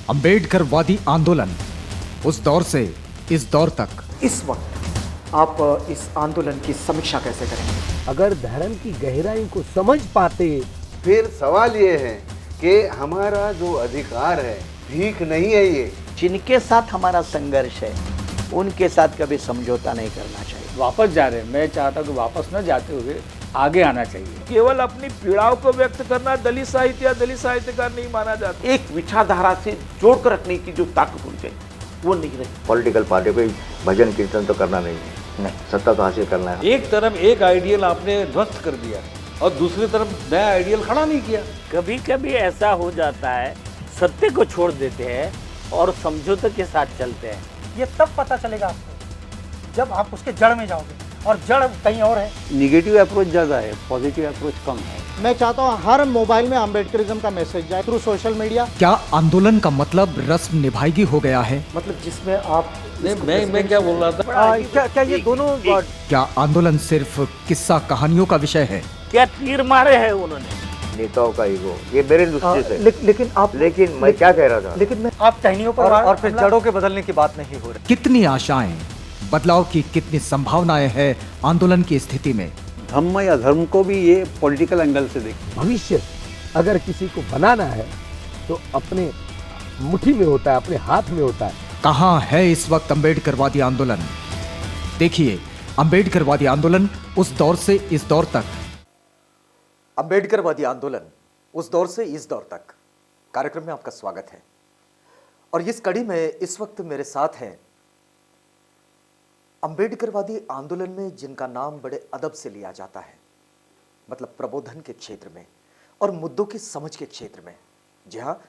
अंबेडकरवादी आंदोलन उस दौर से इस दौर तक। इस वक्त आप इस आंदोलन की समीक्षा कैसे करेंगे? अगर धर्म की गहराई को समझ पाते, फिर सवाल ये है कि हमारा जो अधिकार है भीख नहीं है ये। जिनके साथ हमारा संघर्ष है उनके साथ कभी समझौता नहीं करना चाहिए। वापस जा रहे हैं, मैं चाहता हूँ कि वापस न जाते हुए आगे आना चाहिए। केवल अपनी पीड़ाओं को व्यक्त करना दलित साहित्य या दलित साहित्यकार नहीं माना जाता। एक विचारधारा से जोड़कर रखने की जो ताकत होनी चाहिए वो नहीं रही। पॉलिटिकल पार्टी को भजन कीर्तन तो करना नहीं है, सत्ता तो हासिल करना है। एक तरफ एक आइडियल आपने ध्वस्त कर दिया और दूसरी तरफ नया आइडियल खड़ा नहीं किया। कभी कभी ऐसा हो जाता है, सत्य को छोड़ देते हैं और समझौते के साथ चलते हैं। ये तब पता चलेगा आपको जब आप उसके जड़ में जाओगे, और जड़ कहीं और है। निगेटिव अप्रोच ज़्यादा है, पॉजिटिव अप्रोच कम है। मैं चाहता हूँ हर मोबाइल में अम्बेडकरिज्म का मैसेज जाए थ्रू सोशल मीडिया। क्या आंदोलन का मतलब रस्म निभाएगी हो गया है? मतलब जिसमें आप मैं क्या बोल रहा था, क्या ये दोनों क्या आंदोलन सिर्फ किस्सा कहानियों का विषय है? क्या तीर मारे हैं उन्होंने? नेताओं का ईगो, ये मेरे दृष्टि से। लेकिन मैं क्या कह रहा था, लेकिन मैं आप टहनियों पर और फिर जड़ों के बदलने की बात नहीं हो रही। कितनी आशाएं, बदलाव की कितनी संभावनाएं हैं आंदोलन की स्थिति में? धम्म या धर्म को भी ये पॉलिटिकल एंगल से देखिए। भविष्य अगर किसी को बनाना है तो अपने मुट्ठी में होता है, अपने हाथ में होता है। कहां है इस वक्त अंबेडकरवादी आंदोलन? देखिए, अंबेडकरवादी आंदोलन उस दौर से इस दौर तक। अंबेडकरवादी आंदोलन उस दौर से इस दौर तक कार्यक्रम में आपका स्वागत है। और इस कड़ी में इस वक्त मेरे साथ हैं अंबेडकरवादी आंदोलन में जिनका नाम बड़े अदब से लिया जाता है, मतलब प्रबोधन के क्षेत्र में और मुद्दों की समझ के क्षेत्र में। जी हाँ,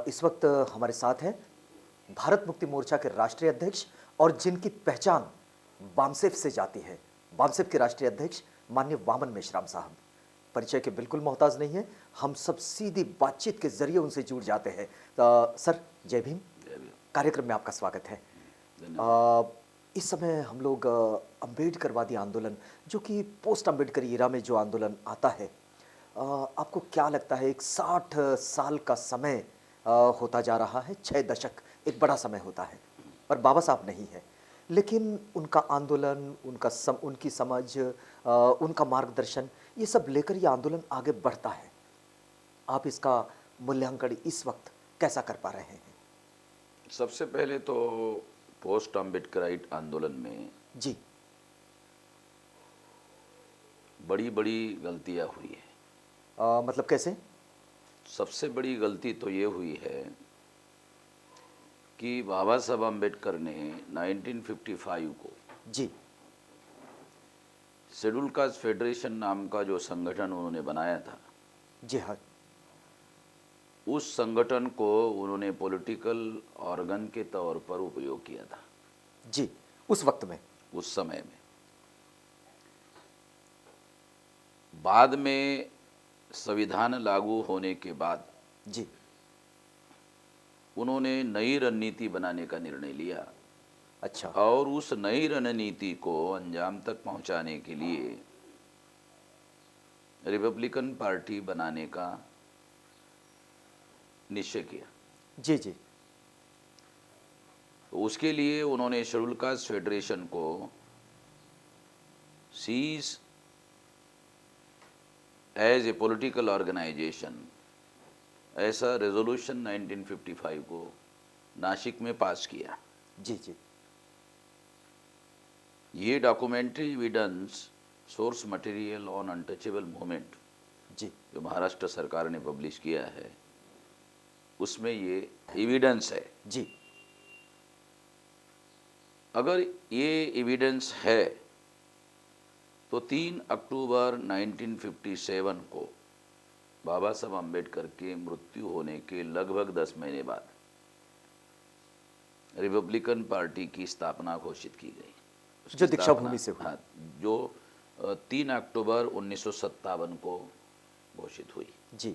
इस वक्त हमारे साथ हैं भारत मुक्ति मोर्चा के राष्ट्रीय अध्यक्ष और जिनकी पहचान बामसेफ से जाती है, बामसेफ के राष्ट्रीय अध्यक्ष माननीय वामन मेश्राम साहब। परिचय के बिल्कुल मोहताज नहीं है, हम सब सीधी बातचीत के जरिए उनसे जुड़ जाते हैं। सर, जय भीम। कार्यक्रम में आपका स्वागत है। इस समय हम लोग अंबेडकरवादी आंदोलन, जो कि पोस्ट अंबेडकर ईरा में जो आंदोलन आता है, आपको क्या लगता है? एक 60 साल का समय होता जा रहा है, 6 दशक एक बड़ा समय होता है, पर बाबा साहब नहीं है, लेकिन उनका आंदोलन, उनकी समझ, उनका मार्गदर्शन, ये सब लेकर ये आंदोलन आगे बढ़ता है। आप इसका मूल्यांकन इस वक्त कैसा कर पा रहे हैं? सबसे पहले तो पोस्ट अम्बेडकराइट आंदोलन में जी बड़ी बड़ी गलतियां हुई है। मतलब कैसे? सबसे बड़ी गलती तो ये हुई है कि बाबा साहब अम्बेडकर ने 1955 को जी शेड्यूल कास्ट फेडरेशन नाम का जो संगठन उन्होंने बनाया था, जी हाँ, उस संगठन को उन्होंने पॉलिटिकल ऑर्गन के तौर पर उपयोग किया था। जी, उस वक्त में, उस समय में। बाद में संविधान लागू होने के बाद जी उन्होंने नई रणनीति बनाने का निर्णय लिया। अच्छा। और उस नई रणनीति को अंजाम तक पहुंचाने के लिए रिपब्लिकन पार्टी बनाने का निश्चय किया। जी जी। तो उसके लिए उन्होंने शेड्यूल कास्ट फेडरेशन को cease as a political organisation, ऐसा रेजोल्यूशन 1955 को नासिक में पास किया। जी जी। ये documentary evidence source material on untouchable movement जी जो महाराष्ट्र सरकार ने पब्लिश किया है, उसमें ये एविडेंस है। जी। अगर ये एविडेंस है तो 3 अक्टूबर 1957 को बाबा साहब अम्बेडकर के मृत्यु होने के लगभग 10 महीने बाद रिपब्लिकन पार्टी की स्थापना घोषित की गई, जो दीक्षा भूमि से हुई। हाँ, जो 3 अक्टूबर 1957 को घोषित हुई। जी।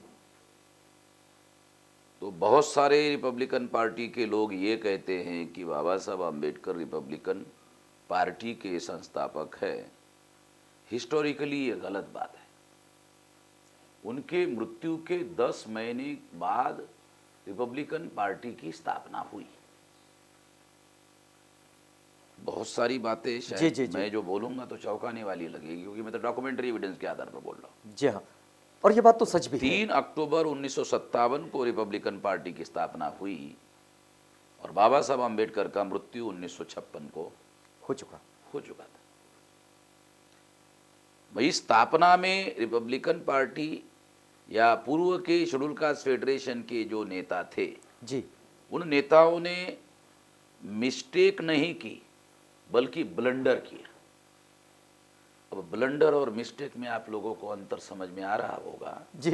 तो बहुत सारे रिपब्लिकन पार्टी के लोग ये कहते हैं कि बाबा साहब अम्बेडकर रिपब्लिकन पार्टी के संस्थापक है। हिस्टोरिकली ये गलत बात है। उनके मृत्यु के 10 महीने बाद रिपब्लिकन पार्टी की स्थापना हुई। बहुत सारी बातें शायद जी। मैं जो बोलूंगा तो चौंकाने वाली लगेगी, क्योंकि मैं तो डॉक्यूमेंट्री एविडेंस के आधार पर बोल रहा हूँ। जी हाँ, और ये बात तो सच भी है। 3 अक्टूबर 1957 को रिपब्लिकन पार्टी की स्थापना हुई और बाबा साहब आम्बेडकर का मृत्यु 1956 को हो चुका था। वही स्थापना में रिपब्लिकन पार्टी या पूर्व के शेड्यूल कास्ट फेडरेशन के जो नेता थे जी, उन नेताओं ने मिस्टेक नहीं की बल्कि ब्लंडर किया। अब ब्लंडर और मिस्टेक में आप लोगों को अंतर समझ में आ रहा होगा। जी।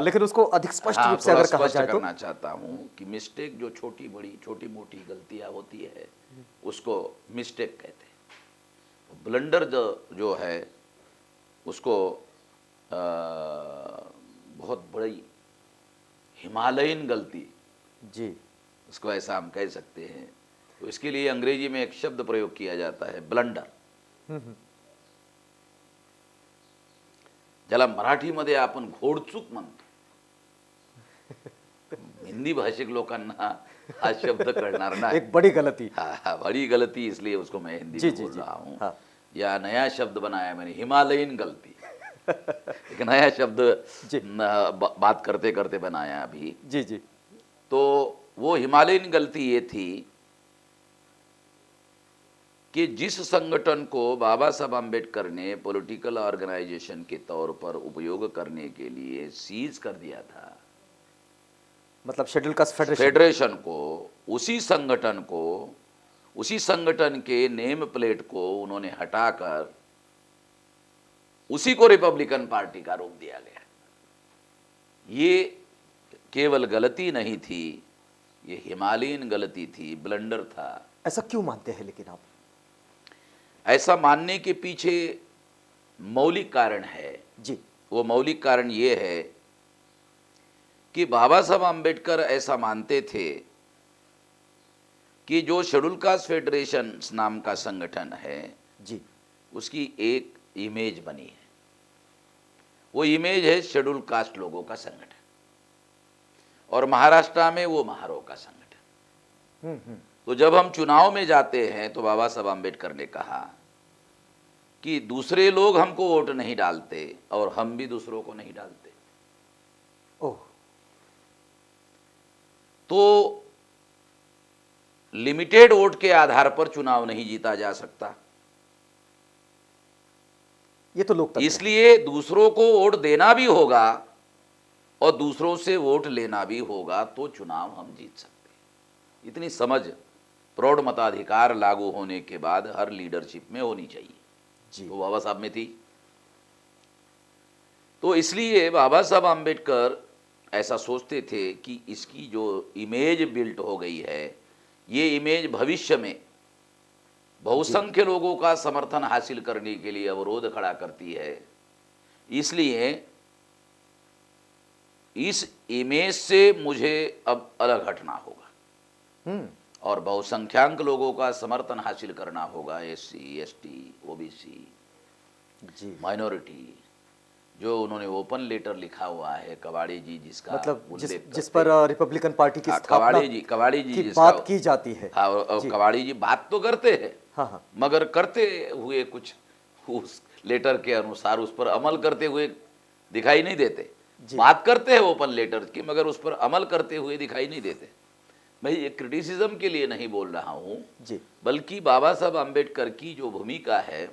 लेकिन उसको अधिक स्पष्ट रूप से थोड़ा अगर कहा स्पष्ट जाए तो करना चाहता हूं कि मिस्टेक जो छोटी मोटी गलतियां होती है उसको मिस्टेक कहते हैं। ब्लंडर जो है उसको बहुत बड़ी हिमालयन गलती, जी, उसको ऐसा हम कह सकते हैं। तो इसके लिए अंग्रेजी में एक शब्द प्रयोग किया जाता है, ब्लंडर। ज्याला मराठीमध्ये आपण घोडचूक म्हणतो। हिंदी भाषिक लोकांना हा शब्द कळणार नाही। एक बड़ी गलती। हाँ, बड़ी गलती, इसलिए उसको मैं हिंदी जी, में जी, बोल जी, रहा हूँ। हाँ। या नया शब्द बनाया मैंने, हिमालयन गलती। एक नया शब्द बात करते करते बनाया अभी। जी। तो वो हिमालयन गलती ये थी कि जिस संगठन को बाबा साहब आम्बेडकर ने पॉलिटिकल ऑर्गेनाइजेशन के तौर पर उपयोग करने के लिए सीज कर दिया था, मतलब शेड्यूल कास्ट फेडरेशन को, उसी संगठन के नेम प्लेट को उन्होंने हटाकर उसी को रिपब्लिकन पार्टी का रूप दिया गया। ये केवल गलती नहीं थी, ये हिमालयन गलती थी, ब्लंडर था। ऐसा क्यों मानते हैं लेकिन आप? ऐसा मानने के पीछे मौलिक कारण है जी। वो मौलिक कारण ये है कि बाबा साहब आम्बेडकर ऐसा मानते थे कि जो शेड्यूल कास्ट फेडरेशन नाम का संगठन है जी, उसकी एक इमेज बनी है। वो इमेज है शेड्यूल कास्ट लोगों का संगठन, और महाराष्ट्र में वो महारो का संगठन। तो जब हम चुनाव में जाते हैं तो बाबा साहब आम्बेडकर ने कहा कि दूसरे लोग हमको वोट नहीं डालते और हम भी दूसरों को नहीं डालते। ओह, तो लिमिटेड वोट के आधार पर चुनाव नहीं जीता जा सकता। ये तो लोकतंत्र है। इसलिए दूसरों को वोट देना भी होगा और दूसरों से वोट लेना भी होगा तो चुनाव हम जीत सकते हैं। इतनी समझ प्रौढ़ मताधिकार लागू होने के बाद हर लीडरशिप में होनी चाहिए जी। तो बाबा साहब में थी। तो इसलिए बाबा साहब आम्बेडकर ऐसा सोचते थे कि इसकी जो इमेज बिल्ट हो गई है, ये इमेज भविष्य में बहुसंख्य लोगों का समर्थन हासिल करने के लिए अवरोध खड़ा करती है। इसलिए इस इमेज से मुझे अब अलग हटना होगा और बहुसंख्यांक लोगों का समर्थन हासिल करना होगा। एससी, एसटी, ओबीसी, जी, माइनॉरिटी, जो उन्होंने ओपन लेटर लिखा हुआ है कवाड़ी जी, जिसका मतलब उल्लेख जिस करते पर रिपब्लिकन पार्टी की स्थापना कवाड़ी जी की जिसका बात की जाती है। हाँ, और कवाड़ी जी बात तो करते हैं, हाँ, मगर करते हुए कुछ उस लेटर के अनुसार उस पर अमल करते हुए दिखाई नहीं देते। बात करते हैं ओपन लेटर की, मगर उस पर अमल करते हुए दिखाई नहीं देते। मैं ये क्रिटिसिज्म के लिए नहीं बोल रहा हूँ जी, बल्कि बाबा साहब आम्बेडकर की जो भूमिका है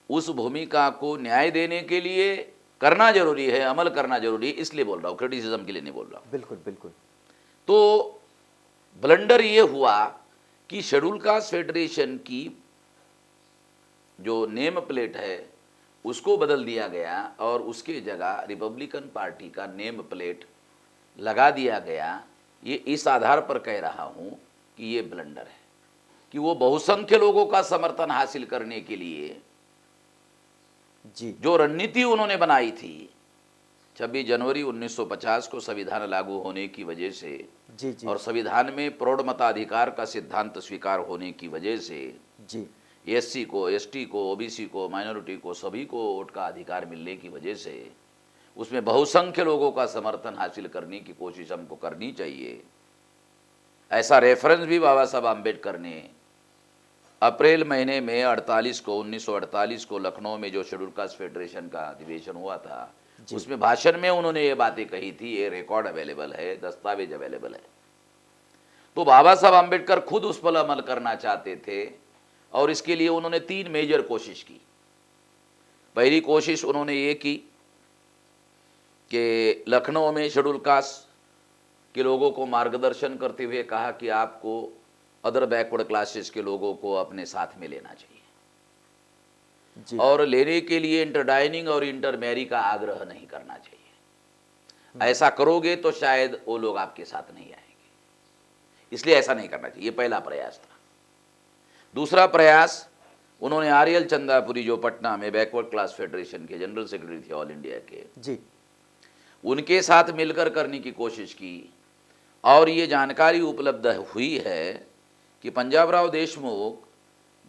उस भूमिका को न्याय देने के लिए करना जरूरी है, अमल करना जरूरी है, इसलिए बोल रहा हूँ, क्रिटिसिज्म के लिए नहीं बोल रहा हूँ। बिल्कुल बिल्कुल। तो ब्लंडर ये हुआ कि शेड्यूल कास्ट फेडरेशन की जो नेम प्लेट है उसको बदल दिया गया और उसके जगह रिपब्लिकन पार्टी का नेम प्लेट लगा दिया गया। ये इस आधार पर कह रहा हूँ कि ये ब्लंडर है कि वो बहुसंख्य लोगों का समर्थन हासिल करने के लिए जी, जो रणनीति उन्होंने बनाई थी 26 जनवरी 1950 को संविधान लागू होने की वजह से जी, जी, और संविधान में प्रौढ़ मताधिकार का सिद्धांत स्वीकार होने की वजह से जी, एससी को, एसटी को, ओबीसी को, माइनॉरिटी को, सभी को वोट का अधिकार मिलने की वजह से उसमें बहुसंख्य लोगों का समर्थन हासिल करने की कोशिश हमको करनी चाहिए। ऐसा रेफरेंस भी बाबा साहब आम्बेडकर ने अप्रैल महीने में 1948 को लखनऊ में जो शेड्यूल कास्ट फेडरेशन का अधिवेशन हुआ था, उसमें भाषण में उन्होंने ये बातें कही थी। ये रिकॉर्ड अवेलेबल है, दस्तावेज अवेलेबल है। तो बाबा साहब आम्बेडकर खुद उस पर अमल करना चाहते थे और इसके लिए उन्होंने 3 मेजर कोशिश की। पहली कोशिश उन्होंने ये की कि लखनऊ में शेड्यूल कास्ट के लोगों को मार्गदर्शन करते हुए कहा कि आपको अदर बैकवर्ड क्लासेस के लोगों को अपने साथ में लेना चाहिए जी। और लेने के लिए इंटरडाइनिंग और इंटरमैरी का आग्रह नहीं करना चाहिए। ऐसा करोगे तो शायद वो लोग आपके साथ नहीं आएंगे, इसलिए ऐसा नहीं करना चाहिए। ये पहला प्रयास था। दूसरा प्रयास उन्होंने आर्यल चंदापुरी, जो पटना में बैकवर्ड क्लास फेडरेशन के जनरल सेक्रेटरी थे ऑल इंडिया के, जी, उनके साथ मिलकर करने की कोशिश की। और ये जानकारी उपलब्ध हुई है कि Panjabrao Deshmukh,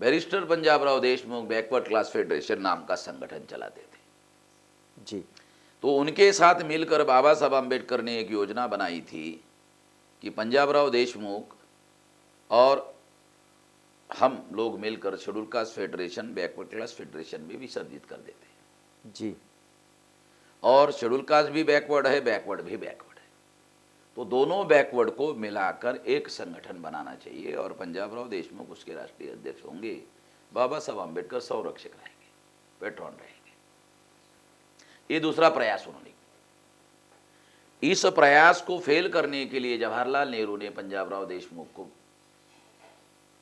barrister Panjabrao Deshmukh backward class federation नाम का संगठन चलाते थे जी। तो उनके साथ मिलकर बाबा साहब आम्बेडकर ने एक योजना बनाई थी कि पंजाबराव देशमुख और हम लोग मिलकर schedule caste federation backward class federation में विसर्जित कर देते हैं जी। और शेड्यूल कास्ट भी बैकवर्ड है, बैकवर्ड भी बैकवर्ड है, तो दोनों बैकवर्ड को मिलाकर एक संगठन बनाना चाहिए और पंजाबराव देशमुख उसके राष्ट्रीय अध्यक्ष होंगे, बाबा साहब आम्बेडकर संरक्षक रहेंगे, पेट्रॉन रहेंगे। ये दूसरा प्रयास उन्होंने। इस प्रयास को फेल करने के लिए जवाहरलाल नेहरू ने पंजाबराव देशमुख को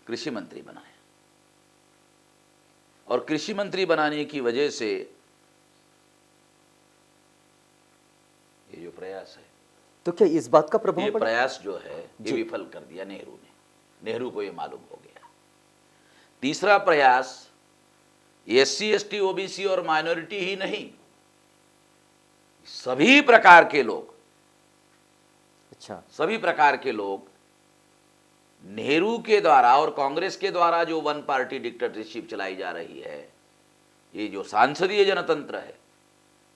कृषि मंत्री बनाया और कृषि मंत्री बनाने की वजह से ये जो प्रयास है, तो क्या इस बात का ये प्रभाव पड़ा? प्रयास जो है ये जी। विफल कर दिया नेहरू ने। नेहरू को ये मालूम हो गया। तीसरा प्रयास SC ST OBC और माइनॉरिटी ही नहीं, सभी प्रकार के लोग, अच्छा, सभी प्रकार के लोग नेहरू के द्वारा और कांग्रेस के द्वारा जो वन पार्टी डिक्टेटरशिप चलाई जा रही है, ये जो सांसदीय जनतंत्र है,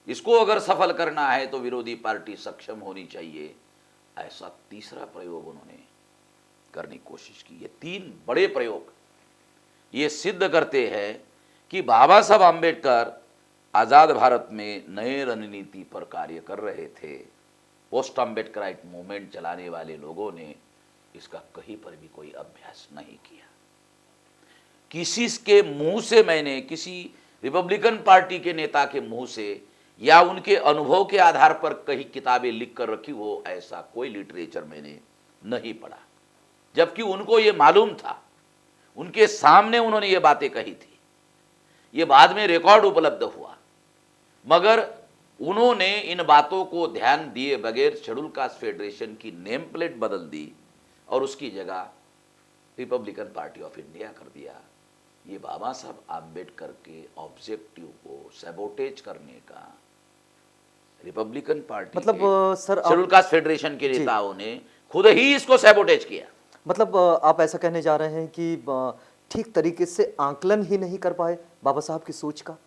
इसको अगर सफल करना है तो विरोधी पार्टी सक्षम होनी चाहिए। ऐसा तीसरा प्रयोग उन्होंने करने की कोशिश की। ये 3 बड़े प्रयोग ये सिद्ध करते हैं कि बाबा साहब आम्बेडकर आज़ाद भारत में नए रणनीति पर कार्य कर रहे थे। पोस्ट आम्बेडकराइट मूवमेंट चलाने वाले लोगों ने इसका कहीं पर भी कोई अभ्यास नहीं किया। किसी के मुंह से, मैंने किसी रिपब्लिकन पार्टी के नेता के मुंह से या उनके अनुभव के आधार पर कहीं किताबें लिख कर रखी हो, ऐसा कोई लिटरेचर मैंने नहीं पढ़ा, जबकि उनको ये मालूम था, उनके सामने उन्होंने ये बातें कही थी। ये बाद में रिकॉर्ड उपलब्ध हुआ, मगर उन्होंने इन बातों को ध्यान दिए बगैर शेड्यूल कास्ट फेडरेशन की नेम प्लेट बदल दी और उसकी जगह रिपब्लिकन पार्टी ऑफ इंडिया कर दिया। ये बाबा साहब आम्बेडकर के ऑब्जेक्टिव को सैबोटेज करने का रिपब्लिकन पार्टी, मतलब सर शेड्यूल कास्ट फेडरेशन के नेताओं ने खुद ही इसको सैबोटेज किया। मतलब आप ऐसा कहने जा रहे हैं कि ठीक तरीके से आंकलन ही नहीं कर पाए बाबा साहब की सोच का?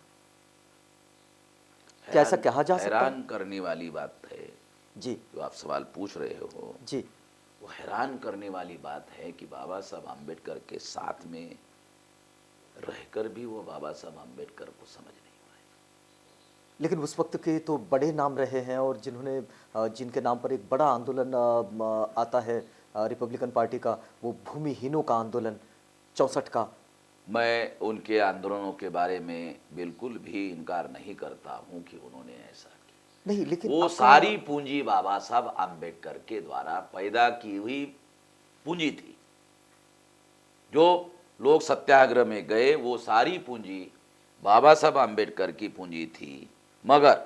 क्या ऐसा कहा जा सकता है? हैरान करने वाली बात है जी, जो आप सवाल पूछ रहे हो, जी, वो हैरान करने वाली बात है कि बाबा साहब आम्बेडकर के साथ में रहकर भी वो बाबा साहब आम्बेडकर को समझ नहीं पाए। लेकिन उस वक्त के तो बड़े नाम रहे हैं और जिन्होंने जिनके नाम पर एक बड़ा आंदोलन आता है रिपब्लिकन पार्टी का, वो भूमिहीनों का आंदोलन 64 का। मैं उनके आंदोलनों के बारे में बिल्कुल भी इनकार नहीं करता हूं कि उन्होंने ऐसा किया, नहीं, लेकिन वो सारी पूंजी बाबा साहब आम्बेडकर के द्वारा पैदा की हुई पूंजी थी। जो लोग सत्याग्रह में गए वो सारी पूंजी बाबा साहब आम्बेडकर की पूंजी थी। मगर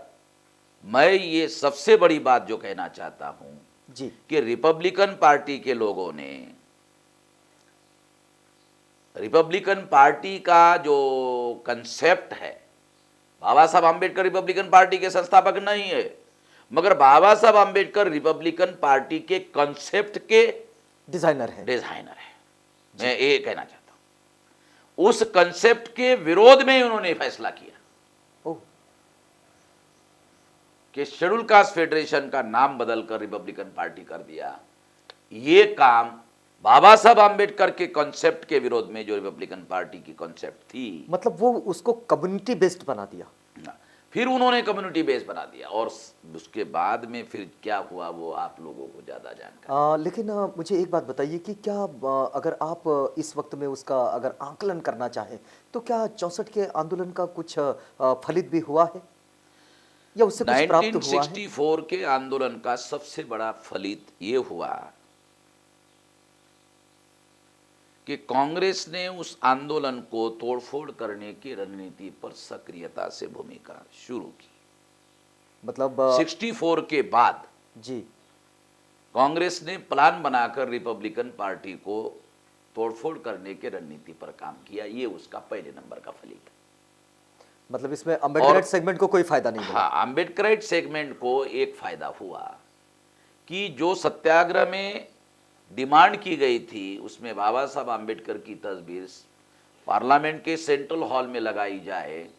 मैं ये सबसे बड़ी बात जो कहना चाहता हूं जी, कि रिपब्लिकन पार्टी के लोगों ने, रिपब्लिकन पार्टी का जो कंसेप्ट है, बाबा साहब आम्बेडकर रिपब्लिकन पार्टी के संस्थापक नहीं है, मगर बाबा साहब आम्बेडकर रिपब्लिकन पार्टी के कंसेप्ट के डिजाइनर है। मैं ये कहना चाहता हूं। उस कंसेप्ट के विरोध में उन्होंने फैसला किया। ओह, कि शेड्यूल कास्ट फेडरेशन का नाम बदलकर रिपब्लिकन पार्टी कर दिया, ये काम बाबा साहब आम्बेडकर के कॉन्सेप्ट के विरोध में, जो रिपब्लिकन पार्टी की कॉन्सेप्ट थी, मतलब वो उसको कम्युनिटी बेस्ड बना दिया। फिर उन्होंने कम्युनिटी बेस बना दिया, और उसके बाद में फिर क्या हुआ वो आप लोगों को ज्यादा जानकारी। लेकिन मुझे एक बात बताइए कि क्या अगर आप इस वक्त में उसका अगर आकलन करना चाहें तो क्या 64 के आंदोलन का कुछ फलित भी हुआ है या उससे कुछ प्राप्त हुआ है? 1964 के आंदोलन का सबसे बड़ा फलित ये हुआ कि कांग्रेस ने उस आंदोलन को तोड़फोड़ करने की रणनीति पर सक्रियता से भूमिका शुरू की। मतलब 64 के बाद जी कांग्रेस ने प्लान बनाकर रिपब्लिकन पार्टी को तोड़फोड़ करने के रणनीति पर काम किया, ये उसका पहले नंबर का फलित है। मतलब इसमें अम्बेडकराइट सेगमेंट को कोई फायदा नहीं मिला। हाँ, अम्बेडकराइट सेगमेंट को एक फायदा हुआ कि जो सत्याग्रह में डिमांड की गई थी उसमें बाबा साहब आम्बेडकर की तस्वीर पार्लियामेंट के सेंट्रल हॉल में लगाई जाए,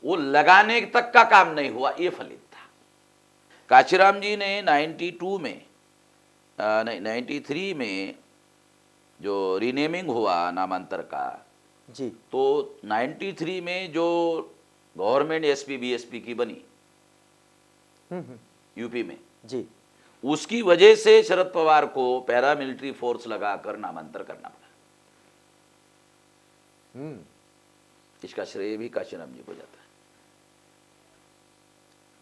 वो लगाने तक का काम नहीं हुआ, ये फलित था। काशीराम जी ने 93 में जो रीनेमिंग हुआ नामांतर का, जी तो 93 में जो गवर्नमेंट एसपी बीएसपी की बनी यूपी में, जी उसकी वजह से शरद पवार को पैरामिलिट्री फोर्स लगाकर नामांतर करना पड़ा। इसका श्रेय भी काशीराम जी को जाता है,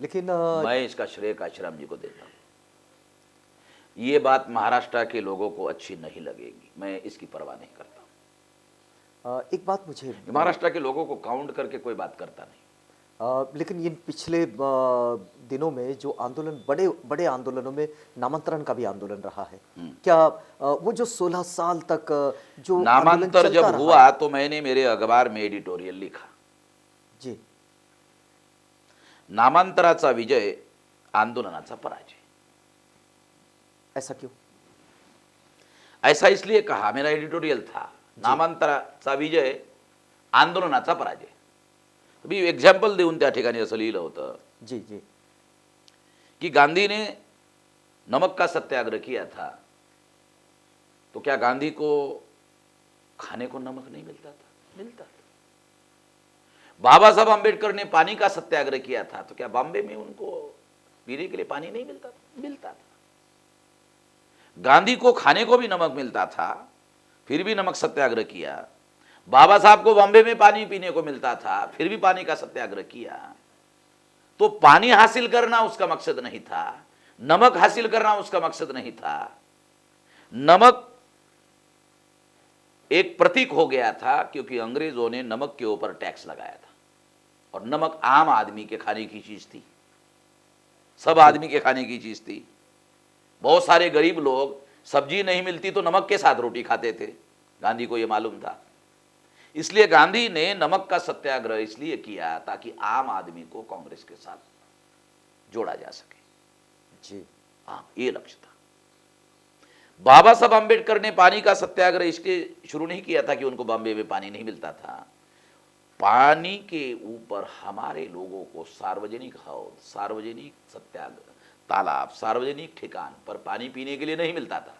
लेकिन मैं इसका श्रेय काशीराम जी को देता हूं। ये बात महाराष्ट्र के लोगों को अच्छी नहीं लगेगी, मैं इसकी परवाह नहीं करता हूं। एक बात मुझे, महाराष्ट्र के लोगों को काउंट करके कोई बात करता नहीं। लेकिन इन पिछले दिनों में जो आंदोलन, बड़े बड़े आंदोलनों में नामांतरण का भी आंदोलन रहा है, क्या वो जो 16 साल तक जो नामांतर जब हुआ तो मैंने मेरे अखबार में एडिटोरियल लिखा, जी नामांतराचा विजय आंदोलनाचा पराजय। ऐसा क्यों? ऐसा इसलिए कहा, मेरा एडिटोरियल था नामांतराचा विजय आंदोलनाचा पराजय। अभी एक्झाम्पल देऊन त्या ठिकाणी असं लिहिलं होतं जी जी कि गांधी ने नमक का सत्याग्रह किया था, तो क्या गांधी को खाने को नमक नहीं मिलता था? मिलता था। बाबा साहब आम्बेडकर ने पानी का सत्याग्रह किया था, तो क्या बॉम्बे में उनको पीने के लिए पानी नहीं मिलता था? मिलता था। गांधी को खाने को भी नमक मिलता था, फिर भी नमक सत्याग्रह किया। बाबा साहब को बॉम्बे में पानी पीने को मिलता था, फिर भी पानी का सत्याग्रह किया। तो पानी हासिल करना उसका मकसद नहीं था, नमक हासिल करना उसका मकसद नहीं था। नमक एक प्रतीक हो गया था क्योंकि अंग्रेजों ने नमक के ऊपर टैक्स लगाया था, और नमक आम आदमी के खाने की चीज थी, सब आदमी के खाने की चीज थी। बहुत सारे गरीब लोग सब्जी नहीं मिलती तो नमक के साथ रोटी खाते थे, गांधी को यह मालूम था। इसलिए गांधी ने नमक का सत्याग्रह इसलिए किया ताकि आम आदमी को कांग्रेस के साथ जोड़ा जा सके। जी हाँ, ये लक्ष्य था। बाबा साहब आम्बेडकर ने पानी का सत्याग्रह इसके शुरू नहीं किया था कि उनको बॉम्बे में पानी नहीं मिलता था। पानी के ऊपर हमारे लोगों को सार्वजनिक हौद, सार्वजनिक सत्याग्रह, तालाब, सार्वजनिक ठिकान पर पानी पीने के लिए नहीं मिलता था।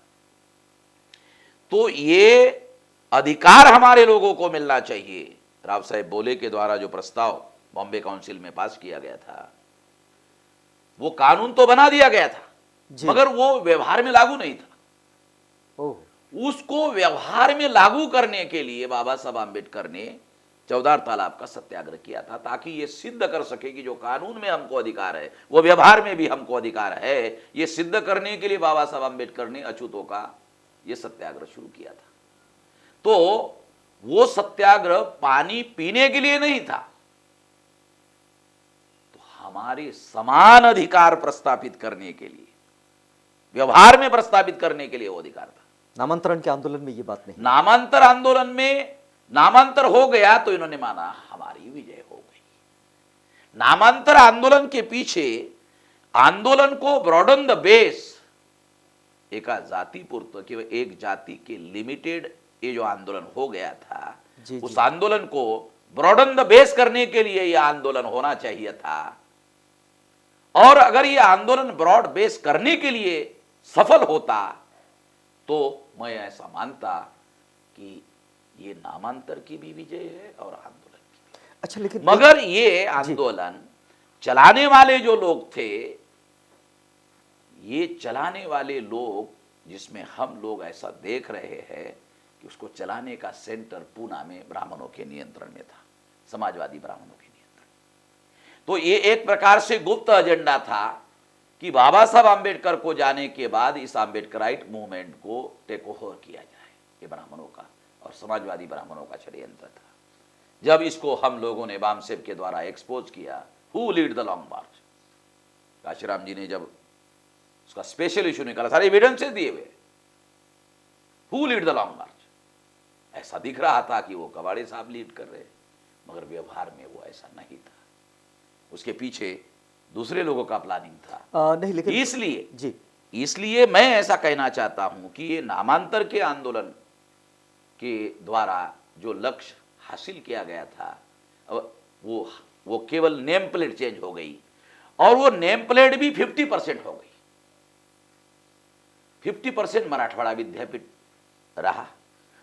तो ये अधिकार हमारे लोगों को मिलना चाहिए। राव साहेब बोले के द्वारा जो प्रस्ताव बॉम्बे काउंसिल में पास किया गया था, वो कानून तो बना दिया गया था, मगर वो व्यवहार में लागू नहीं था। उसको व्यवहार में लागू करने के लिए बाबा साहब आम्बेडकर ने चौदार तालाब का सत्याग्रह किया था, ताकि ये सिद्ध कर सके कि जो कानून में हमको अधिकार है वो व्यवहार में भी हमको अधिकार है। ये सिद्ध करने के लिए बाबा साहब आम्बेडकर ने अछूतों का ये सत्याग्रह शुरू किया था। तो वो सत्याग्रह पानी पीने के लिए नहीं था, तो हमारे समान अधिकार प्रस्तापित करने के लिए, व्यवहार में प्रस्तापित करने के लिए वो अधिकार था। नामांतरण के आंदोलन में ये बात नहीं। नामांतर आंदोलन में नामांतर हो गया तो इन्होंने माना हमारी विजय हो गई। नामांतर आंदोलन के पीछे आंदोलन को ब्रॉडन द बेस, एका जातीपुरतं किंवा एक जाति के लिमिटेड ये जो आंदोलन हो गया था, उस आंदोलन को ब्रॉडन द बेस करने के लिए यह आंदोलन होना चाहिए था। और अगर ये आंदोलन ब्रॉड बेस करने के लिए सफल होता तो मैं ऐसा मानता कि ये नामांतर की भी विजय है और आंदोलन की। अच्छा, लेकिन मगर ये आंदोलन चलाने वाले जो लोग थे, ये चलाने वाले लोग जिसमें हम लोग ऐसा देख रहे हैं कि उसको चलाने का सेंटर पूना में ब्राह्मणों के नियंत्रण में था, समाजवादी ब्राह्मणों के नियंत्रण में। तो ये एक प्रकार से गुप्त एजेंडा था कि बाबा साहब आंबेडकर को जाने के बाद इस आंबेडकराइट मूवमेंट को टेक ओवर किया जाए। ये ब्राह्मणों का और समाजवादी ब्राह्मणों का षड्यंत्र था। जब इसको हम लोगों ने बामसेब के द्वारा एक्सपोज किया, हु लीड द लॉन्ग मार्च, काशीराम जी ने जब उसका स्पेशल इशू निकाला, सारे एविडेंसेस दिए हुए, हु लीड द लॉन्ग मार्च, ऐसा दिख रहा था कि वो कबाड़े साहब लीड कर रहे, मगर व्यवहार में वो ऐसा नहीं था। उसके पीछे दूसरे लोगों का प्लानिंग था। नहीं, लेकिन इसलिए मैं ऐसा कहना चाहता हूं कि ये नामांतर के आंदोलन के द्वारा जो लक्ष्य हासिल किया गया था, वो केवल नेम प्लेट चेंज हो गई, और वो नेम प्लेट भी 50% हो गई। 50% मराठवाड़ा विद्यापीठ रहा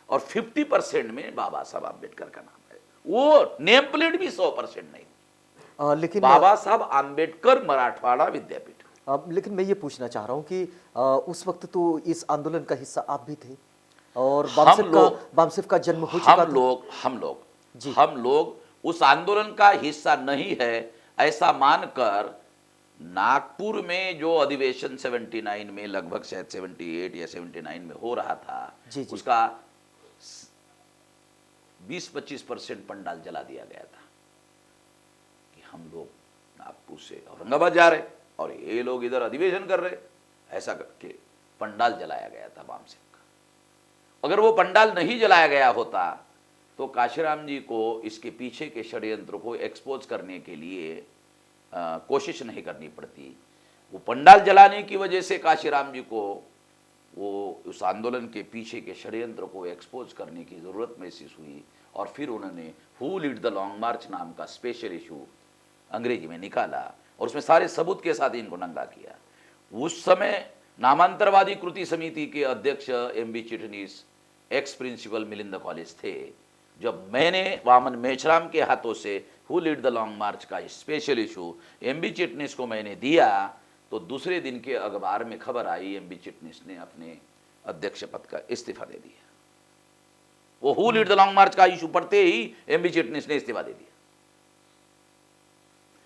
और 50% में बाबा साहब आंबेडकर का नाम है। वो नेम प्लेट भी 100% नहीं, लेकिन बाबा साहब आंबेडकर मराठवाड़ा विद्यापीठ। लेकिन मैं ये पूछना चाह रहा हूँ कि उस वक्त तो इस आंदोलन का हिस्सा आप भी थे और बामसेब का जन्म हो चुका था। हम लोग उस आंदोलन का हिस्सा नहीं है ऐसा मानकर नागपुर में जो अधिवेशन 79 में, लगभग शायद 78 या 79 में हो रहा था, उसका 20-25% पंडाल जला दिया गया था कि हम लोग नागपुर से औरंगाबाद जा रहे और ये लोग इधर अधिवेशन कर रहे, ऐसा करके पंडाल जलाया गया था बामसेब का। अगर वो पंडाल नहीं जलाया गया होता तो काशीराम जी को इसके पीछे के षड्यंत्र को एक्सपोज करने के लिए कोशिश नहीं करनी पड़ती। वो पंडाल जलाने की वजह से काशीराम जी को वो उस आंदोलन के पीछे के षड्यंत्र को एक्सपोज करने की ज़रूरत महसूस हुई, और फिर उन्होंने हु लीड द लॉन्ग मार्च नाम का स्पेशल इशू अंग्रेजी में निकाला और उसमें सारे सबूत के साथ इनको नंगा किया। उस समय नामांतरवादी कृति समिति के अध्यक्ष M B. Chitnis ex principal Milind college थे। जब मैंने वामन मेश्राम के हाथों से who lead the long march का स्पेशल इशू एम.बी. चिटनीस को मैंने दिया तो दूसरे दिन के अखबार में खबर आई एम.बी. चिटनीस ने अपने अध्यक्ष पद का इस्तीफा दे दिया। वो who lead the long march का इशू पढ़ते ही एम.बी. चिटनीस ने इस्तीफा दे दिया,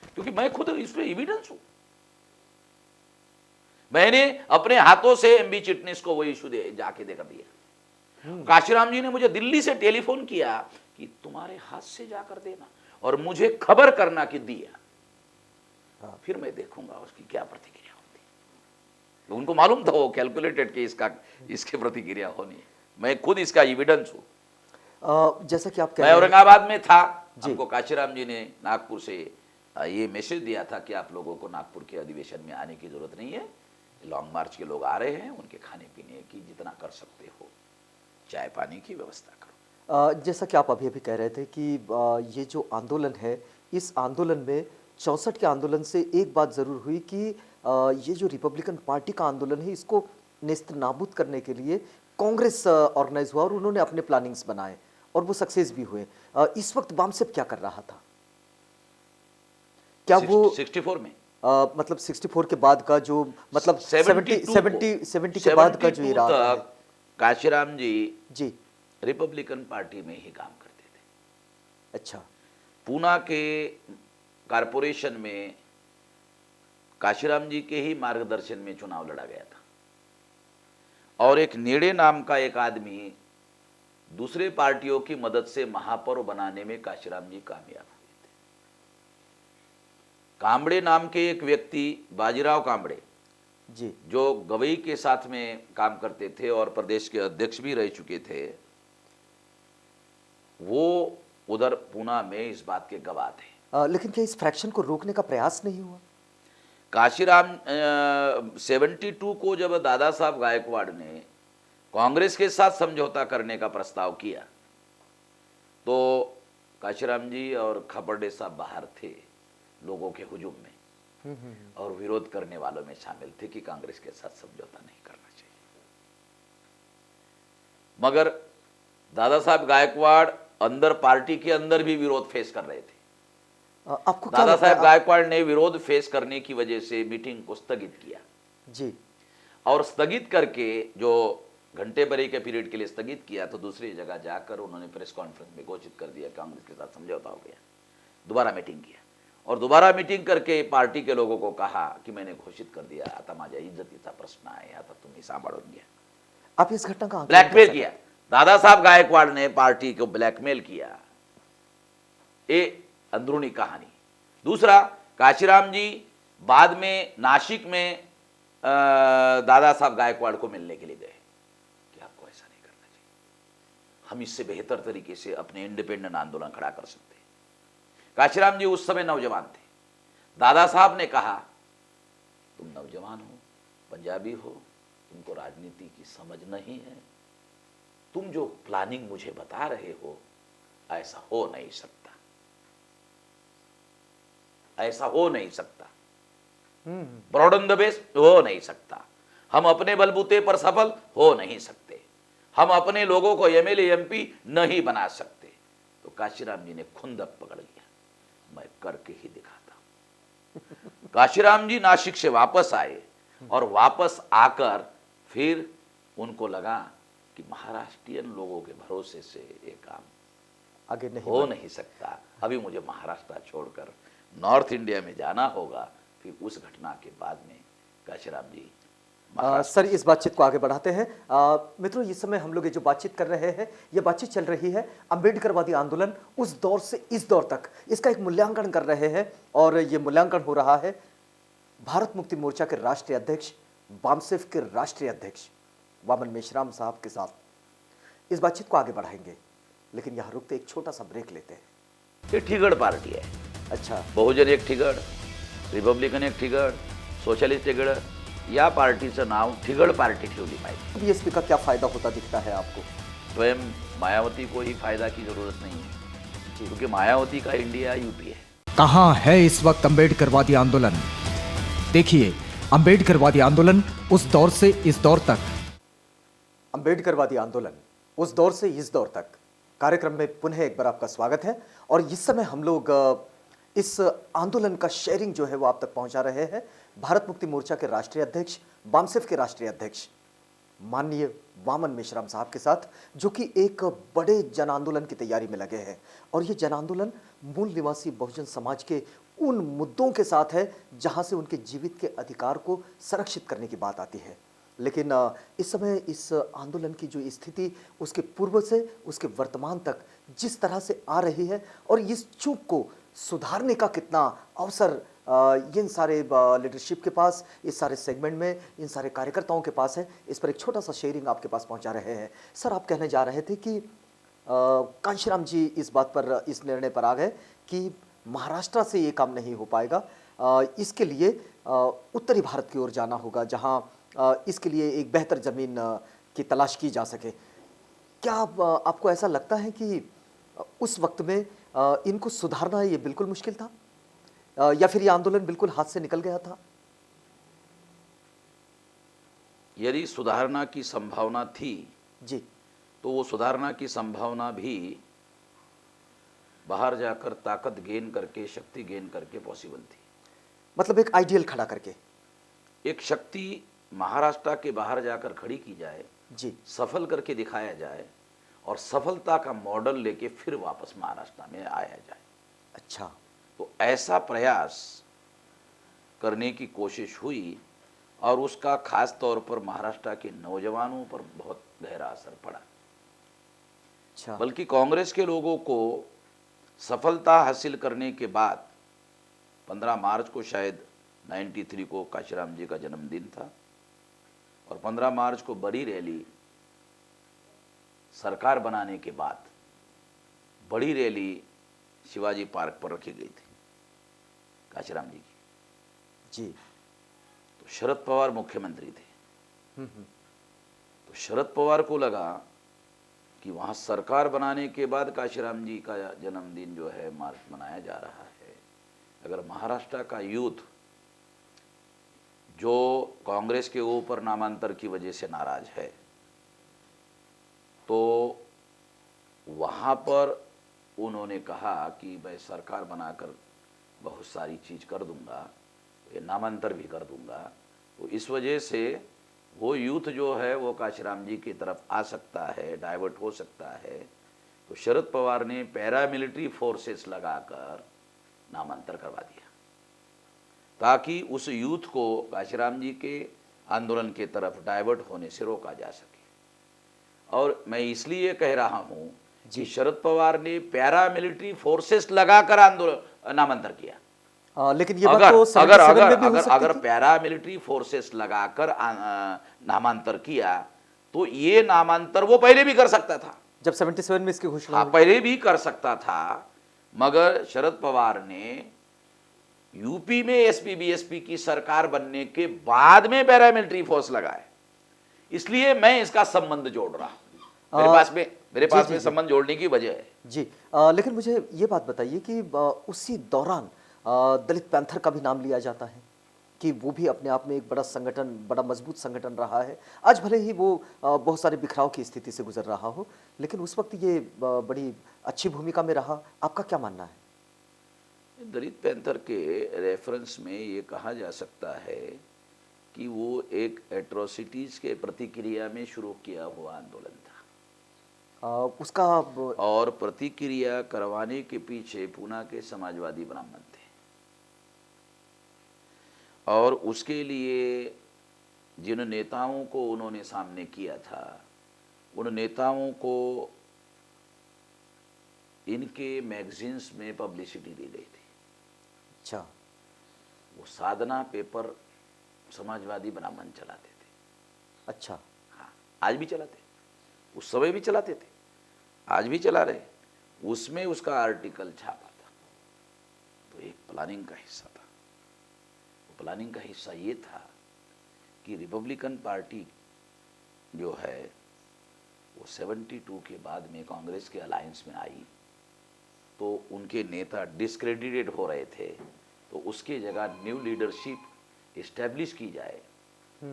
क्योंकि मैं खुद इसमें एविडेंस हूं। मैंने अपने हाथों से एम.बी. चिटनीस को वो इशू जाके देकर दिया। काशीराम जी ने मुझे दिल्ली से टेलीफोन किया कि तुम्हारे हाथ से जाकर देना और मुझे खबर करना कि दिया, फिर मैं देखूंगा उसकी क्या प्रतिक्रिया होती। तो उनको मालूम था वो कैलकुलेटेड कि इसके प्रतिक्रिया होनी है। मैं खुद इसका एविडेंस हूं। जैसा कि आप कह मैं रहे हैं, औरंगाबाद में था, हमको काशीराम जी ने नागपुर से ये मैसेज दिया था कि आप लोगों को नागपुर के अधिवेशन में आने की जरूरत नहीं है, लॉन्ग मार्च के लोग आ रहे हैं, उनके खाने पीने की जितना कर सकते हो चाय पानी की व्यवस्था करो। जैसा कि आप अभी कह रहे थे कि ये जो आंदोलन है, इस आंदोलन में 64 के आंदोलन से एक बात जरूर हुई कि ये जो रिपब्लिकन पार्टी का आंदोलन है इसको नेस्त नाबूद करने के लिए कांग्रेस ऑर्गेनाइज हुआ और उन्होंने अपने प्लानिंग्स बनाए और वो सक्सेस भी हुए। इस वक्त बामसेब क्या कर रहा था? क्या वो 64 में मतलब 64 के बाद का जो मतलब 70 के बाद का जो इरादा है, काशीराम जी रिपब्लिकन पार्टी में ही काम करते थे। अच्छा, पूना के कारपोरेशन में काशीराम जी के ही मार्गदर्शन में चुनाव लड़ा गया था और एक नेड़े नाम का एक आदमी दूसरे पार्टियों की मदद से महापौर बनाने में काशीराम जी कामयाब हुए थे। कांबड़े नाम के एक व्यक्ति, बाजीराव कांबड़े जी, जो गवई के साथ में काम करते थे और प्रदेश के अध्यक्ष भी रह चुके थे, वो उधर पूना में इस बात के गवाह थे। लेकिन क्या इस फ्रैक्शन को रोकने का प्रयास नहीं हुआ? काशीराम 72 को जब दादा साहब गायकवाड़ ने कांग्रेस के साथ समझौता करने का प्रस्ताव किया तो काशीराम जी और खापर्डे साहब बाहर थे लोगों के हुजूम में। और विरोध करने वालों में शामिल थे कि कांग्रेस के साथ समझौता नहीं करना चाहिए। मगर दादा साहब गायकवाड़ अंदर पार्टी के अंदर भी विरोध फेस कर रहे थे। आपको क्या दादा लगता साहब है गायकवाड़ ने विरोध फेस करने की वजह से मीटिंग को स्थगित किया जी, और स्थगित करके जो घंटे भर के पीरियड के लिए स्थगित किया, तो दूसरी जगह जाकर उन्होंने प्रेस कॉन्फ्रेंस में घोषित कर दिया कांग्रेस के साथ समझौता हो गया। दोबारा मीटिंग किया और दोबारा मीटिंग करके पार्टी के लोगों को कहा कि मैंने घोषित कर दिया, आता माझ्या इज्जतीचा प्रश्न आहे, आता तुम्ही सांभाळून घ्या। आप इस घटना का आकलन ब्लैकमेल कैसे किया, दादा साहब गायकवाड़ ने पार्टी को ब्लैकमेल किया, ये अंदरूनी कहानी। दूसरा, काशीराम जी बाद में नासिक में दादा साहब गायकवाड़ को मिलने के लिए गए कि आपको ऐसा नहीं करना चाहिए, हम इससे बेहतर तरीके से अपने इंडिपेंडेंट आंदोलन खड़ा कर सकते हैं। काशीराम जी उस समय नौजवान थे। दादा साहब ने कहा, तुम नौजवान हो, पंजाबी हो, तुमको राजनीति की समझ नहीं है, तुम जो प्लानिंग मुझे बता रहे हो ऐसा हो नहीं सकता, ऐसा हो नहीं सकता, ब्रॉड ऑन द बेस हो नहीं सकता, हम अपने बलबूते पर सफल हो नहीं सकते, हम अपने लोगों को एमएलए एमपी नहीं बना सकते। तो काशीराम जी ने खुंदक पकड़ लिया, मैं करके ही दिखाता हूं। काशीराम जी नासिक से वापस आए और वापस आकर फिर उनको लगा कि महाराष्ट्रियन लोगों के भरोसे से ये काम आगे नहीं हो नहीं सकता, अभी मुझे महाराष्ट्र छोड़कर नॉर्थ इंडिया में जाना होगा। फिर उस घटना के बाद में काशीराम जी सर इस बातचीत को आगे बढ़ाते हैं। मित्रों, इस समय हम लोग ये जो बातचीत कर रहे हैं, ये बातचीत चल रही है अंबेडकरवादी आंदोलन उस दौर से इस दौर तक, इसका एक मूल्यांकन कर रहे हैं और ये मूल्यांकन हो रहा है भारत मुक्ति मोर्चा के राष्ट्रीय अध्यक्ष, बामसेफ के राष्ट्रीय अध्यक्ष वामन मेश्राम साहब के साथ। इस बातचीत को आगे बढ़ाएंगे, लेकिन यहाँ रुकते एक छोटा सा ब्रेक लेते हैं। ये ठिगड़ पार्टी है। अच्छा, बहुजन एक ठिगड़, रिपब्लिकन एक ठिगड़, सोशलिस्ट ठिगड़, या पार्टीचं नाव ठिगड़ पार्टी ठेवली पाहिजे। बीएसपी का क्या फायदा होता दिखता है आपको? स्वयं मायावती को ही फायदा की जरूरत नहीं है, क्योंकि मायावती का इंडिया यूपी है। कहां है इस वक्त अंबेडकरवादी आंदोलन? देखिए अंबेडकरवादी आंदोलन उस दौर से इस दौर तक। अंबेडकरवादी आंदोलन उस दौर से इस दौर तक कार्यक्रम में पुनः एक बार आपका स्वागत है। और इस समय हम लोग इस आंदोलन का शेयरिंग जो है वो आप तक पहुंचा रहे हैं भारत मुक्ति मोर्चा के राष्ट्रीय अध्यक्ष, बामसेफ के राष्ट्रीय अध्यक्ष माननीय वामन मेश्राम साहब के साथ, जो कि एक बड़े जन आंदोलन की तैयारी में लगे हैं। और ये जन आंदोलन मूल निवासी बहुजन समाज के उन मुद्दों के साथ है जहां से उनके जीवित के अधिकार को संरक्षित करने की बात आती है। लेकिन इस समय इस आंदोलन की जो स्थिति उसके पूर्व से उसके वर्तमान तक जिस तरह से आ रही है और इस चूक को सुधारने का कितना अवसर इन सारे लीडरशिप के पास, इस सारे सेगमेंट में, इन सारे कार्यकर्ताओं के पास है, इस पर एक छोटा सा शेयरिंग आपके पास पहुंचा रहे हैं। सर, आप कहने जा रहे थे कि कांशीराम जी इस बात पर, इस निर्णय पर आ गए कि महाराष्ट्र से ये काम नहीं हो पाएगा, इसके लिए उत्तरी भारत की ओर जाना होगा जहां इसके लिए एक बेहतर ज़मीन की तलाश की जा सके। क्या आपको ऐसा लगता है कि उस वक्त में इनको सुधारना ये बिल्कुल मुश्किल था, या फिर ये आंदोलन बिल्कुल हाथ से निकल गया था? यदि सुधारना की संभावना थी जी, तो वो सुधारना की संभावना भी बाहर जाकर ताकत गेन करके, शक्ति गेन करके पॉसिबल थी। मतलब एक आइडियल खड़ा करके एक शक्ति महाराष्ट्र के बाहर जाकर खड़ी की जाए, जी, सफल करके दिखाया जाए और सफलता का मॉडल लेके फिर वापस महाराष्ट्र में आया जाए। अच्छा, तो ऐसा प्रयास करने की कोशिश हुई और उसका खास तौर पर महाराष्ट्र के नौजवानों पर बहुत गहरा असर पड़ा। अच्छा, बल्कि कांग्रेस के लोगों को सफलता हासिल करने के बाद 15 मार्च को शायद 93 को काशीराम जी का जन्मदिन था और 15 मार्च को बड़ी रैली सरकार बनाने के बाद बड़ी रैली शिवाजी पार्क पर रखी गई थी काशीराम जी की। जी, तो शरद पवार मुख्यमंत्री थे। तो शरद पवार को लगा कि वहाँ सरकार बनाने के बाद काशीराम जी का जन्मदिन जो है मार्च मनाया जा रहा है, अगर महाराष्ट्र का यूथ जो कांग्रेस के ऊपर नामांतर की वजह से नाराज है, तो वहाँ पर उन्होंने कहा कि मैं सरकार बनाकर बहुत सारी चीज़ कर दूंगा, ये नामांतर भी कर दूंगा। तो इस वजह से वो यूथ जो है वो काशीराम जी की तरफ आ सकता है, डाइवर्ट हो सकता है। तो शरद पवार ने पैरामिलिट्री फोर्सेस लगाकर नामांतर करवा दिया ताकि उस यूथ को काशीराम जी के आंदोलन के तरफ डाइवर्ट होने से रोका जा सके। और मैं इसलिए कह रहा हूं कि शरद पवार ने पैरामिलिट्री फोर्सेस लगाकर आंदोलन नामांतर किया। लेकिन ये बात तो 77 में भी हो सकती अगर थी। पैरामिलिट्री फोर्सेस लगाकर नामांतर किया तो ये नामांतर वो पहले भी कर सकता था, जब 77 में इसकी घोषणा हाँ हुई। पहले भी कर सकता था, मगर शरद पवार ने यूपी में एसपी बीएसपी की सरकार बनने के बाद में पैरामिलिट्री फोर्स लगाए। इसलिए मैं इसका संबंध जोड़ रहा हूं, मेरे पास में संबंध जोड़ने की वजह है जी। लेकिन मुझे ये बात बताइए कि उसी दौरान दलित पैंथर का भी नाम लिया जाता है कि वो भी अपने आप में एक बड़ा संगठन, बड़ा मजबूत संगठन रहा है। आज भले ही वो बहुत सारे बिखराव की स्थिति से गुजर रहा हो, लेकिन उस वक्त ये बड़ी अच्छी भूमिका में रहा। आपका क्या मानना है? दलित पैंथर के रेफरेंस में ये कहा जा सकता है कि वो एक एट्रोसिटीज के प्रतिक्रिया में शुरू किया हुआ आंदोलन था। उसका और प्रतिक्रिया करवाने के पीछे पूना के समाजवादी ब्राह्मण थे और उसके लिए जिन नेताओं को उन्होंने सामने किया था, उन नेताओं को इनके मैगजीन्स में पब्लिसिटी दी गई थी। अच्छा, वो साधना पेपर समाजवादी ब्राह्मण चलाते थे। अच्छा, हाँ, आज भी चलाते, उस समय भी चलाते थे, आज भी चला रहे। उसमें उसका आर्टिकल छापा था, तो एक प्लानिंग का हिस्सा था। वो प्लानिंग का हिस्सा ये था कि रिपब्लिकन पार्टी जो है वो 72 के बाद में कांग्रेस के अलायंस में आई, तो उनके नेता डिस्क्रेडिटेड हो रहे थे, तो उसके जगह न्यू लीडरशिप इस्टेब्लिश की जाए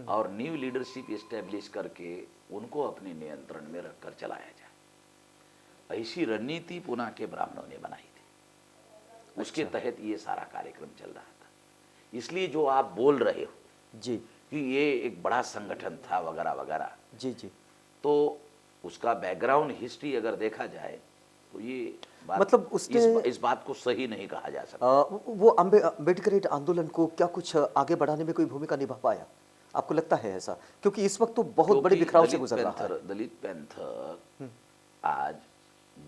और न्यू लीडरशिप इस्टेब्लिश करके उनको अपने नियंत्रण में रखकर चलाया जाए। ऐसी रणनीति पूना के ब्राह्मणों ने बनाई थी। उसके तहत ये सारा कार्यक्रम चल रहा था। इसलिए जो आप बोल रहे हो जी कि ये एक बड़ा संगठन था वगैरह वगैरह, जी जी, तो उसका बैकग्राउंड हिस्ट्री अगर देखा जाए तो ये बात, मतलब उसने इस बात को सही नहीं कहा जा सकता। वो अम्बेडकरेट आंदोलन को क्या कुछ आगे बढ़ाने में कोई भूमिका निभा पाया? आपको लगता है ऐसा? क्योंकि इस वक्त तो बहुत बड़े बिखराव से गुजर रहा है। दलित पैंथर आज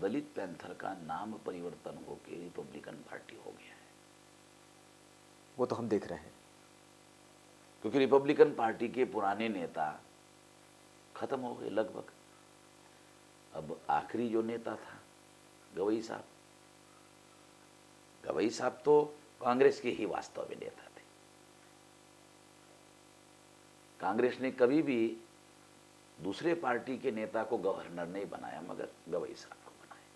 दलित पैंथर का नाम परिवर्तन होकर रिपब्लिकन पार्टी हो गया है। वो तो हम देख रहे हैं, क्योंकि रिपब्लिकन पार्टी के पुराने नेता खत्म हो गए लगभग। अब आखिरी जो नेता था गवई साहब, गवई साहब तो कांग्रेस के ही वास्तव में नेता थे। कांग्रेस ने कभी भी दूसरे पार्टी के नेता को गवर्नर नहीं बनाया, मगर गवई साहब को बनाया।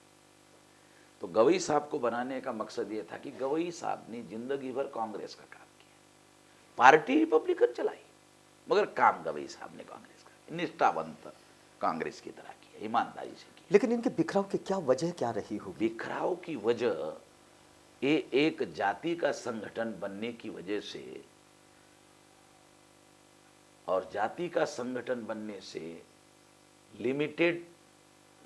तो गवई साहब को बनाने का मकसद यह था कि गवई साहब ने जिंदगी भर कांग्रेस का काम किया, पार्टी रिपब्लिकन चलाई, मगर काम गवई साहब ने कांग्रेस का, निष्ठावंत कांग्रेस की तरह किया, ईमानदारी से किया। लेकिन इनके बिखराव की क्या वजह क्या रही होगी? बिखराव की वजह ये एक जाति का संगठन बनने की वजह से, और जाति का संगठन बनने से लिमिटेड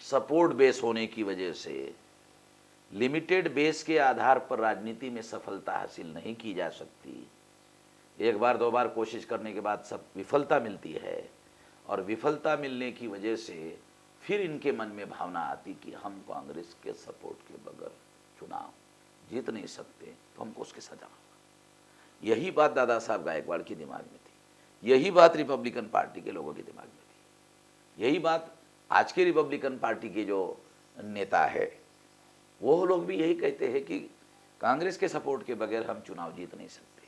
सपोर्ट बेस होने की वजह से, लिमिटेड बेस के आधार पर राजनीति में सफलता हासिल नहीं की जा सकती। एक बार दो बार कोशिश करने के बाद सब विफलता मिलती है, और विफलता मिलने की वजह से फिर इनके मन में भावना आती कि हम कांग्रेस के सपोर्ट के बगैर चुनाव जीत नहीं सकते, तो हमको उसके साथ जाना होगा। यही बात दादा साहब गायकवाड़ के दिमाग में थी, यही बात रिपब्लिकन पार्टी के लोगों के दिमाग में थी, यही बात आज के रिपब्लिकन पार्टी के जो नेता है वो लोग भी यही कहते हैं कि कांग्रेस के सपोर्ट के बगैर हम चुनाव जीत नहीं सकते,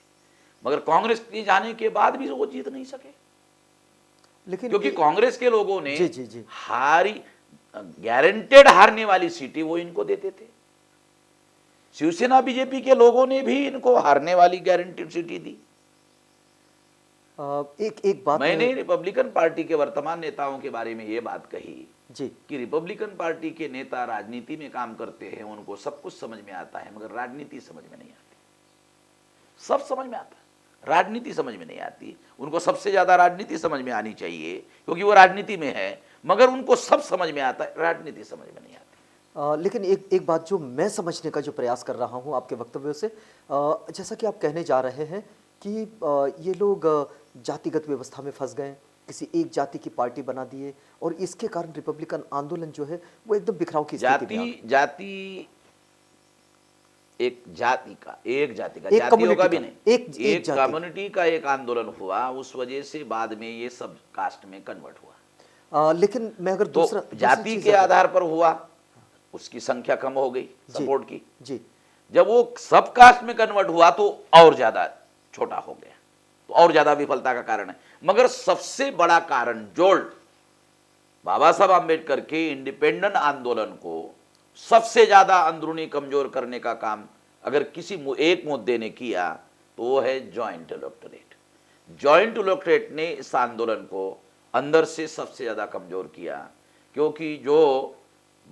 मगर कांग्रेस के जाने के बाद भी वो जीत नहीं सके। लेकिन क्योंकि कांग्रेस के लोगों ने जी जी जी हारी, गारंटेड हारने वाली सीटें वो इनको देते थे। शिवसेना बीजेपी के लोगों ने भी इनको हारने वाली गारंटेड सीटें दी। एक एक बात मैंने रिपब्लिकन पार्टी के वर्तमान नेताओं के बारे में ये बात कही जी कि रिपब्लिकन पार्टी के नेता राजनीति में काम करते हैं, उनको सब कुछ समझ में आता है मगर राजनीति समझ में नहीं आती। सब समझ में आता है, राजनीति समझ में नहीं आती। उनको सबसे ज्यादा राजनीति समझ में आनी चाहिए क्योंकि वो राजनीति में है, मगर उनको सब समझ में आता है, राजनीति समझ में नहीं आती। लेकिन एक बात जो मैं समझने का जो प्रयास कर रहा हूं आपके वक्तव्यों से, जैसा कि आप कहने जा रहे हैं कि ये लोग जातिगत व्यवस्था में फंस गए, किसी एक जाति की पार्टी बना दिए और इसके कारण रिपब्लिकन आंदोलन जो है वो एकदम बिखराव की स्थिति में आ जाति एक जाति का एक जातियों community का भी का, नहीं, एक जाति। कम्युनिटी का एक आंदोलन हुआ, उस वजह से बाद में ये सब कास्ट में कन्वर्ट हुआ। लेकिन मैं अगर तो दूसरा जाति चीज़ के अगर- आधार पर हुआ, उसकी संख्या कम हो गई सपोर्ट की। जी जब वो सब कास्ट में कन्वर्ट हुआ तो और ज्यादा छोटा हो गया, तो और ज्यादा विफलता का कारण है। मगर सबसे बड़ा कारण जोल्ट बाबा साहब आम्बेडकर के इंडिपेंडेंट आंदोलन को सबसे ज्यादा अंदरूनी कमजोर करने का काम अगर किसी एक मुद्दे ने किया तो वो है जॉइंट इलेक्टोरेट। जॉइंट इलेक्टोरेट ने इस आंदोलन को अंदर से सबसे ज्यादा कमजोर किया, क्योंकि जो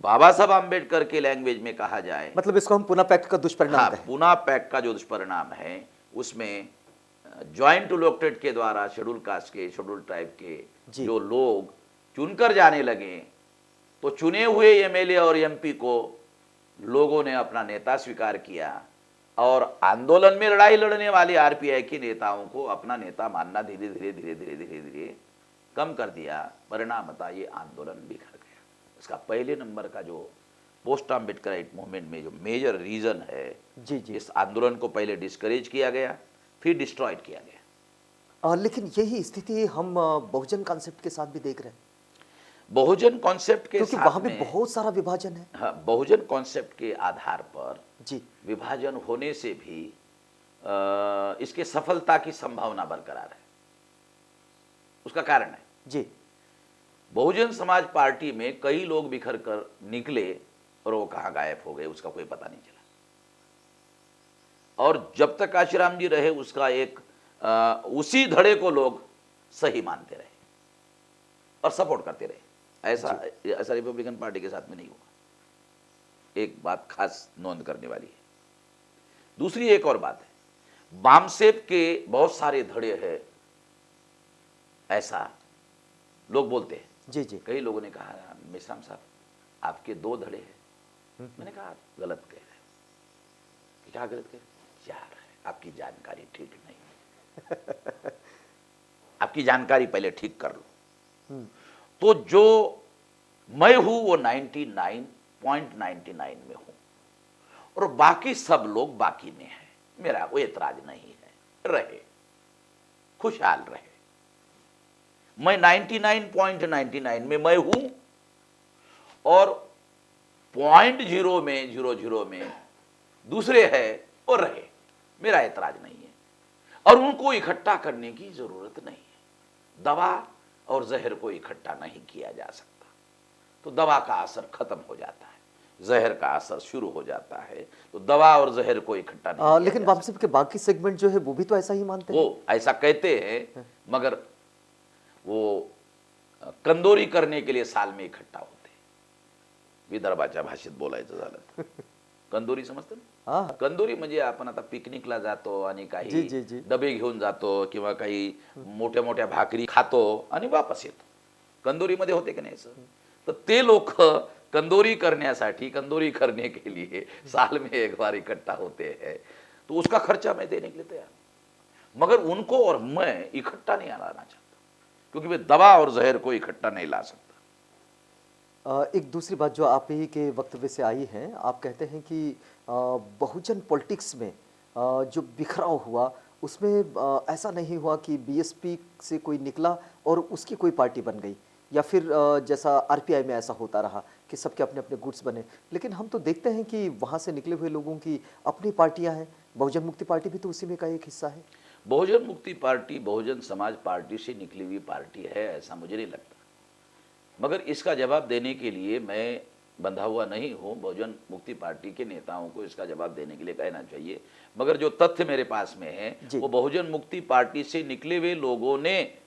बाबा साहब आम्बेडकर के लैंग्वेज में कहा जाए, मतलब इसको हम पुनः पैक्ट का दुष्परिणाम हाँ, कहें। पुनः पैक्ट का जो दुष्परिणाम है उसमें जॉइंट इलेक्टेड के द्वारा शेड्यूल कास्ट के, शेड्यूल ट्राइब के जो लोग चुनकर जाने लगे, तो चुने हुए एमएलए और एमपी को लोगों ने अपना नेता स्वीकार किया और आंदोलन में लड़ाई लड़ने वाले आरपीआई के नेताओं को अपना नेता मानना धीरे धीरे धीरे धीरे धीरे धीरे कम कर दिया। परिणामतः ये आंदोलन बिखर गया। इसका पहले नंबर का जो पोस्ट आम्बेडकराइट मूवमेंट में जो मेजर रीजन है, जी इस आंदोलन को पहले डिस्करेज किया गया, फिर डिस्ट्रॉयड किया गया। लेकिन यही स्थिति हम बहुजन कॉन्सेप्ट के साथ भी देख रहे हैं, बहुजन कॉन्सेप्ट के क्योंकि साथ वहां भी में, बहुत सारा विभाजन है। हाँ, बहुजन कॉन्सेप्ट के आधार पर जी विभाजन होने से भी इसके सफलता की संभावना बरकरार है। उसका कारण है जी बहुजन समाज पार्टी में कई लोग बिखर कर निकले और वो कहाँ गायब हो गए उसका कोई पता नहीं चला। और जब तक काशीराम जी रहे उसका एक उसी धड़े को लोग सही मानते रहे और सपोर्ट करते रहे। ऐसा रिपब्लिकन पार्टी के साथ में नहीं हुआ। एक बात खास नोंद करने वाली है। दूसरी एक और बात है, बामसेप के बहुत सारे धड़े हैं, ऐसा लोग बोलते हैं। जी जी कई लोगों ने कहा मेश्राम साहब आपके 2 धड़े हैं। मैंने कहा आप गलत कह रहे हो। क्या गलत कह रहे हो? यार आपकी जानकारी ठीक नहीं। आपकी जानकारी पहले ठीक कर लो। तो जो मैं हूं वो 99.99 में हूं और बाकी सब लोग बाकी में हैं। मेरा कोई एतराज नहीं है, रहे खुशहाल रहे। मैं 99.99 में मैं हूं और 0.0 में 00 में दूसरे है और रहे, मेरा एतराज नहीं है। और उनको इकट्ठा करने की जरूरत नहीं है। दवा और जहर को इकट्ठा नहीं किया जा सकता, तो दवा का असर खत्म हो जाता है, जहर का असर शुरू हो जाता है। तो दवा और जहर को इकट्ठा नहीं लेकिन बामसेप के बाकी सेगमेंट जो है वो भी तो ऐसा ही मानते हैं। वो ऐसा कहते हैं, मगर वो कंदोरी करने के लिए साल में इकट्ठा होते। विदर्भाच्या भाषेत बोलायचं झालं कंदोरी समजतं ना? कंदोरी म्हणजे आपण आता पिकनिकला जातो आणि काही डबे घेऊन जातो किंवा काही मोठ्या मोठ्या भाकरी खातो आणि वापस येतो। कंदोरीमध्ये होते की नाही सर? तर ते लोक कंदोरी करण्यासाठी, कंदोरी करने के लिए साल में एक बार इकट्ठा होते हैं। तो उसका खर्चा मैं देने के लिए तैयार हूं, मगर उनको और मैं इकट्ठा नहीं लाना चाहता, क्योंकि वे दवा और जहर को इकट्ठा नहीं ला सकता। एक दूसरी बात जो आप ही के वक्तव्य से आई है, आप कहते हैं कि बहुजन पॉलिटिक्स में जो बिखराव हुआ उसमें ऐसा नहीं हुआ कि बीएसपी से कोई निकला और उसकी कोई पार्टी बन गई, या फिर जैसा आरपीआई में ऐसा होता रहा कि सबके अपने अपने गुट्स बने। लेकिन हम तो देखते हैं कि वहाँ से निकले हुए लोगों की अपनी पार्टियाँ हैं। बहुजन मुक्ति पार्टी भी तो उसी में का एक हिस्सा है। बहुजन मुक्ति पार्टी बहुजन समाज पार्टी से निकली हुई पार्टी है, ऐसा मुझे नहीं लगता। मगर इसका जवाब देने के लिए मैं बंधा हुआ नहीं हूँ, बहुजन मुक्ति पार्टी के नेताओं को इसका जवाब देने के लिए कहना चाहिए, मगर जो तथ्य मेरे पास में है वो बहुजन मुक्ति पार्टी से निकले हुए लोगों ने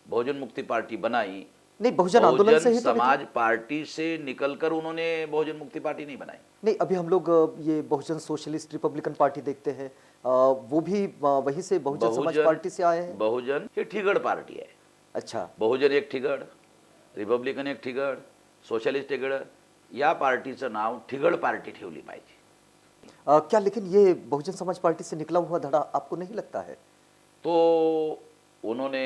बहुजन मुक्ति पार्टी बनाई। नहीं, बहुजन आंदोलन से ही तो समाज पार्टी से निकलकर उन्होंने बहुजन मुक्ति पार्टी नहीं बनाई। नहीं, अभी हम लोग ये बहुजन सोशलिस्ट रिपब्लिकन पार्टी देखते हैं, वो भी वहीं से बहुजन समाज पार्टी से आए हैं। बहुजन ये ठिगड़ पार्टी है। अच्छा, बहुजन एक ठिगड़, रिपब्लिकन एक ठिगड़, सोशलिस्ट ठिगड़, या पार्टीचं नाव ठिगड़ पार्टी ठेवली पाहिजे। क्या लेकिन ये बहुजन समाज पार्टी से निकला हुआ धड़ा आपको नहीं लगता है? तो उन्होंने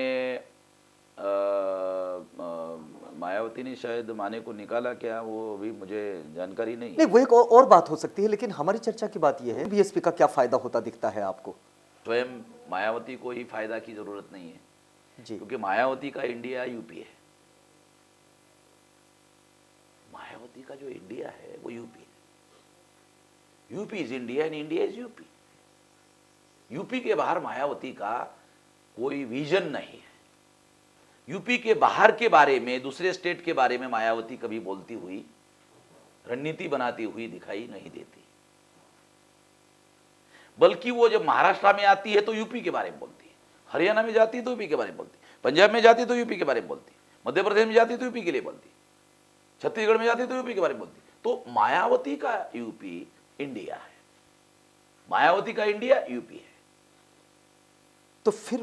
मायावती ने शायद माने को निकाला क्या, वो अभी मुझे जानकारी नहीं। नहीं, वो एक और बात हो सकती है, लेकिन हमारी चर्चा की बात यह है बीएसपी का क्या फायदा होता दिखता है आपको? स्वयं मायावती को ही फायदा की जरूरत नहीं है जी, क्योंकि मायावती का इंडिया यूपी है। मायावती का जो इंडिया है वो यूपी है। UP is India and India is UP. UP के बाहर मायावती का कोई विजन नहीं है। यूपी के बाहर के बारे में, दूसरे स्टेट के बारे में मायावती कभी बोलती हुई, रणनीति बनाती हुई दिखाई नहीं देती, बल्कि वो जब महाराष्ट्र में आती है तो यूपी के बारे में बोलती है, हरियाणा में जाती है तो यूपी के बारे में बोलती है, पंजाब में जाती है तो यूपी के बारे में बोलती है, मध्य प्रदेश में जाती है तो यूपी के लिए बोलती है, छत्तीसगढ़ में जाती है तो यूपी के बारे में बोलती है। तो मायावती का यूपी इंडिया है, मायावती का इंडिया यूपी है। तो फिर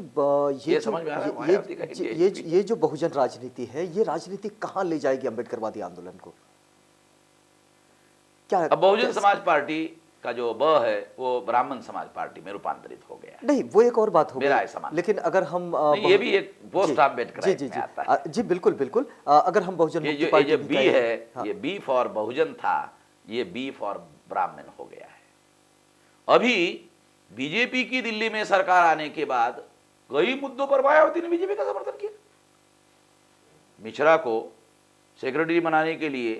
ये समझ में आ रहा है मायावती का इंडिया ये जो बहुजन राजनीति है, ये राजनीति कहाँ ले जाएगी अम्बेडकरवादी आंदोलन को? क्या अब बहुजन समाज पार्टी का जो ब है वो ब्राह्मण समाज पार्टी में रूपांतरित हो गया। नहीं, वो एक और बात हो मेरा गई, ऐसा मानना। लेकिन अगर हम ये भी एक पोस्ट अम्बेडकर जी जी बिल्कुल बिल्कुल, अगर हम बहुजन मुक्ति ये पार्टी जो भी बी कहें- है, हाँ। ये बी फॉर बहुजन था, ये बी फॉर ब्राह्मण हो गया है। अभी बीजेपी की दिल्ली में सरकार आने के बाद कई मुद्दों पर मायावती ने बीजेपी का समर्थन किया। मिश्रा को सेक्रेटरी बनाने के लिए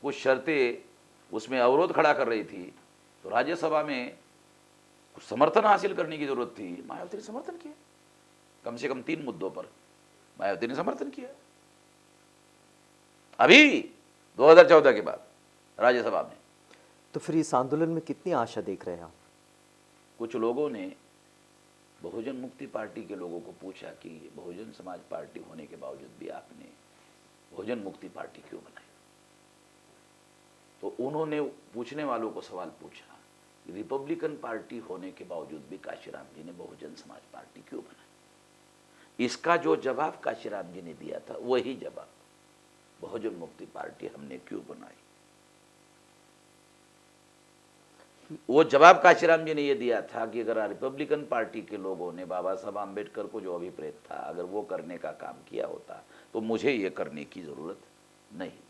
कुछ शर्तें उसमें अवरोध खड़ा कर रही थी, तो राज्यसभा में कुछ समर्थन हासिल करने की जरूरत थी, मायावती ने समर्थन किया। कम से कम 3 मुद्दों पर मायावती ने समर्थन किया। अभी 2014 के बाद राज्यसभा में तो फिर इस आंदोलन में कितनी आशा देख रहे हैं आप? कुछ लोगों ने बहुजन मुक्ति पार्टी के लोगों को पूछा कि बहुजन समाज पार्टी होने के बावजूद भी आपने बहुजन मुक्ति पार्टी क्यों बनाई? तो उन्होंने पूछने वालों को सवाल पूछा, रिपब्लिकन पार्टी होने के बावजूद भी काशीराम जी ने बहुजन समाज पार्टी क्यों बनाई? इसका जो जवाब काशीराम जी ने दिया था वही जवाब बहुजन मुक्ति पार्टी हमने क्यों बनाई। वो जवाब काशीराम जी ने ये दिया था कि अगर रिपब्लिकन पार्टी के लोगों ने बाबा साहब आम्बेडकर को जो अभिप्रेत था, अगर वो करने का काम किया होता तो मुझे ये करने की जरूरत नहीं थी।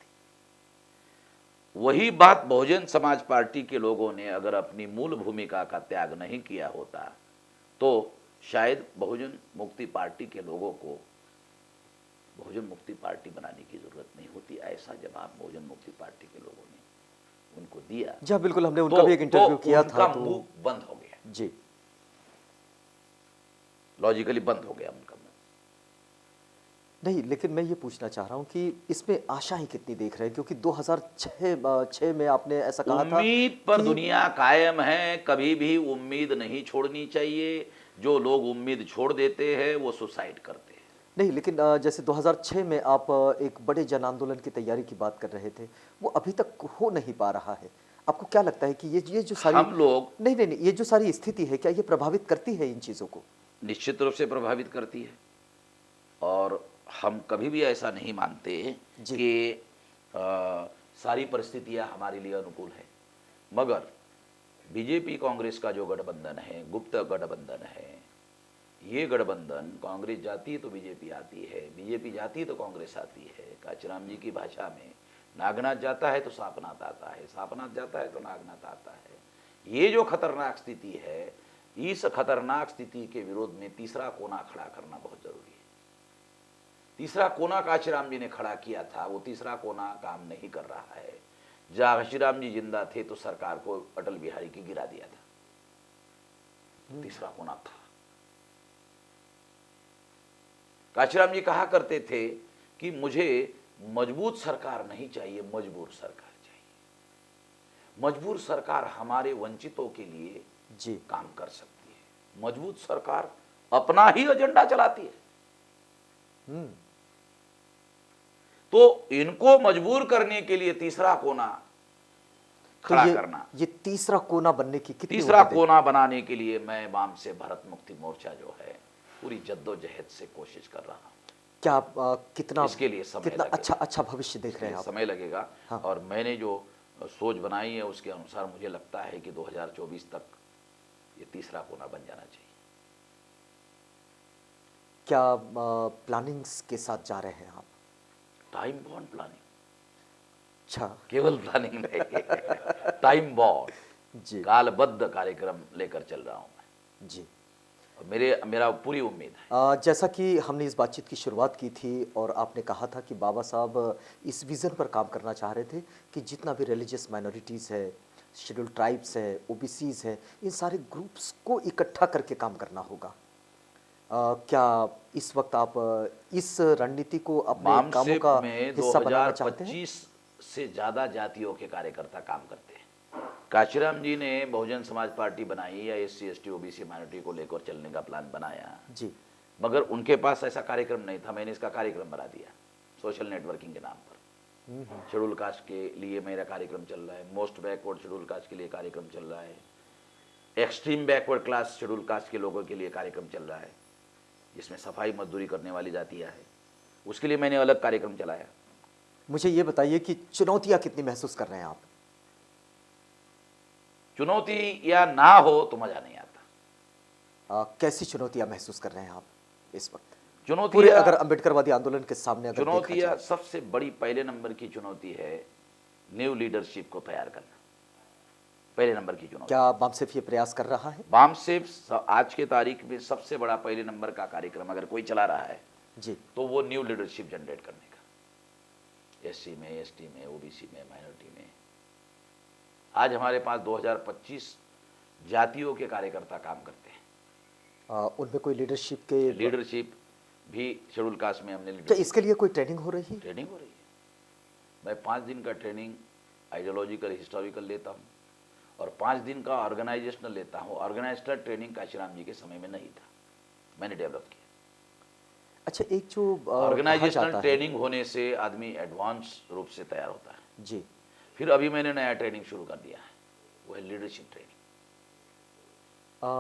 वही बात बहुजन समाज पार्टी के लोगों ने अगर अपनी मूल भूमिका का त्याग नहीं किया होता तो शायद बहुजन मुक्ति पार्टी के लोगों को बहुजन मुक्ति पार्टी बनाने की जरूरत नहीं होती। ऐसा जवाब बहुजन मुक्ति पार्टी के लोगों ने उनको दिया। जी बिल्कुल, हमने उनका भी एक इंटरव्यू किया था, तो मुंह बंद हो गया जी, लॉजिकली बंद हो गया उनका मुंह। नहीं, लेकिन मैं ये पूछना चाह रहा हूँ कि इसमें आशाएं कितनी देख रहे हैं, क्योंकि 2006 में आपने ऐसा कहा था उम्मीद पर कि- दुनिया कायम है, कभी भी उम्मीद नहीं छोड़नी चाहिए। जो लोग उम्मीद छोड़ देते हैं वो सुसाइड करते हैं। नहीं, लेकिन जैसे 2006 में आप एक बड़े जन आंदोलन की तैयारी की बात कर रहे थे, वो अभी तक हो नहीं पा रहा है। आपको क्या लगता है कि ये जो सारी हम लोग नहीं, ये जो सारी स्थिति है, क्या ये प्रभावित करती है इन चीजों को? निश्चित रूप से प्रभावित करती है, और हम कभी भी ऐसा नहीं मानते कि सारी परिस्थितियां हमारे लिए अनुकूल है। मगर बीजेपी कांग्रेस का जो गठबंधन है, गुप्त गठबंधन है, ये गठबंधन कांग्रेस जाती है तो बीजेपी आती है, बीजेपी जाती है तो कांग्रेस आती है। काचराम जी की भाषा में नागनाथ जाता है तो सापनाथ आता है, सापनाथ जाता है तो नागनाथ आता है। ये जो खतरनाक स्थिति है, इस खतरनाक स्थिति के विरोध में तीसरा कोना खड़ा करना बहुत जरूरी है। तीसरा कोना काशीराम जी ने खड़ा किया था, वो तीसरा कोना काम नहीं कर रहा है। जब काशीराम जी जिंदा थे तो सरकार को अटल बिहारी की गिरा दिया था, तीसरा कोना था। काशीराम जी कहा करते थे कि मुझे मजबूत सरकार नहीं चाहिए, मजबूर सरकार चाहिए। मजबूर सरकार हमारे वंचितों के लिए जी काम कर सकती है। मजबूत सरकार अपना ही एजेंडा चलाती है। तो इनको मजबूर करने के लिए तीसरा कोना खड़ा करना, ये तीसरा कोना बनने की कितनी तीसरा उम्मीद है? कोना बनाने के लिए मैं वाम से भारत मुक्ति मोर्चा जो है पूरी जद्दोजहद से कोशिश कर रहा हूं। क्या आप इसके लिए समय कितना लगेगा। अच्छा भविष्य देख रहे हैं आप? समय लगेगा। हाँ। और मैंने जो सोच बनाई है उसके अनुसार मुझे लगता है कि 2024 तक ये तीसरा कोना बन जाना चाहिए। क्या प्लानिंग्स के साथ जा रहे हैं आप? टाइम बॉन्ड प्लानिंग, अच्छा केवल प्लानिंग नहीं, टाइम बॉन्ड, जी कालबद्ध कार्यक्रम लेकर चल रहा हूं मैं। जी। और मेरा पूरी उम्मीद है। जैसा कि हमने इस बातचीत की शुरुआत की थी और आपने कहा था कि बाबा साहब इस विज़न पर काम करना चाह रहे थे कि जितना भी रिलीजियस माइनॉरिटीज़ है, शेड्यूल्ड ट्राइब्स है, ओबीसीज़ है, इन सारे ग्रुप्स को इकट्ठा करके काम करना होगा। क्या इस वक्त आप इस रणनीति को अपने कामों मामसेप का में हिस्सा बनाना चाहते हैं? 2025 से ज्यादा जातियों के कार्यकर्ता काम करते हैं। काशीराम जी ने बहुजन समाज पार्टी बनाई या SC ST OBC माइनॉरिटी को लेकर चलने का प्लान बनाया जी, मगर उनके पास ऐसा कार्यक्रम नहीं था। मैंने इसका कार्यक्रम बना दिया सोशल नेटवर्किंग के नाम पर। शेड्यूल कास्ट के लिए मेरा कार्यक्रम चल रहा है, मोस्ट बैकवर्ड शेड्यूल कास्ट के लिए कार्यक्रम चल रहा है, extreme backward class schedule caste के लोगों के लिए कार्यक्रम चल रहा है, जिसमें सफाई मजदूरी करने वाली जातियाँ है, उसके लिए मैंने अलग कार्यक्रम चलाया। मुझे ये बताइए कि चुनौतियां कितनी महसूस कर रहे हैं आप? चुनौती या ना हो तो मजा नहीं आता। कैसी चुनौतियां महसूस कर रहे हैं आप इस वक्त? पूरे चुनौतियां, अगर अंबेडकरवादी आंदोलन के सामने अगर देखा चुनौतियां जाए, सबसे बड़ी पहले नंबर की चुनौती है न्यू लीडरशिप को तैयार करना। पहले नंबर की चुनौती। क्या बामसेफ ये प्रयास कर रहा है? बामसेफ आज के तारीख में सबसे बड़ा पहले नंबर का कार्यक्रम अगर कोई चला रहा है जी, तो वो न्यू लीडरशिप जनरेट करने का, SC में, ST में, OBC में, माइनॉरिटी में। आज हमारे पास 2025 जातियों के कार्यकर्ता काम करते हैं। उनमें कोई लीडरशिप के लीडरशिप भी शेड्यूल कास्ट में हमने क्या इसके लिए कोई ट्रेनिंग हो रही है? ट्रेनिंग हो रही है। मैं 5 दिन का ट्रेनिंग आइडियोलॉजिकल हिस्टोरिकल लेता हूँ और 5 दिन का ऑर्गेनाइजेशनल लेता हूँ। ऑर्गेनाइजेशनल ट्रेनिंग काशीराम जी के समय में नहीं था, मैंने डेवलप किया। अच्छा, एक जो ऑर्गेनाइजेशनल ट्रेनिंग होने से आदमी एडवांस रूप से तैयार होता है जी। फिर अभी मैंने नया ट्रेनिंग शुरू कर दिया है, वो है leadership training.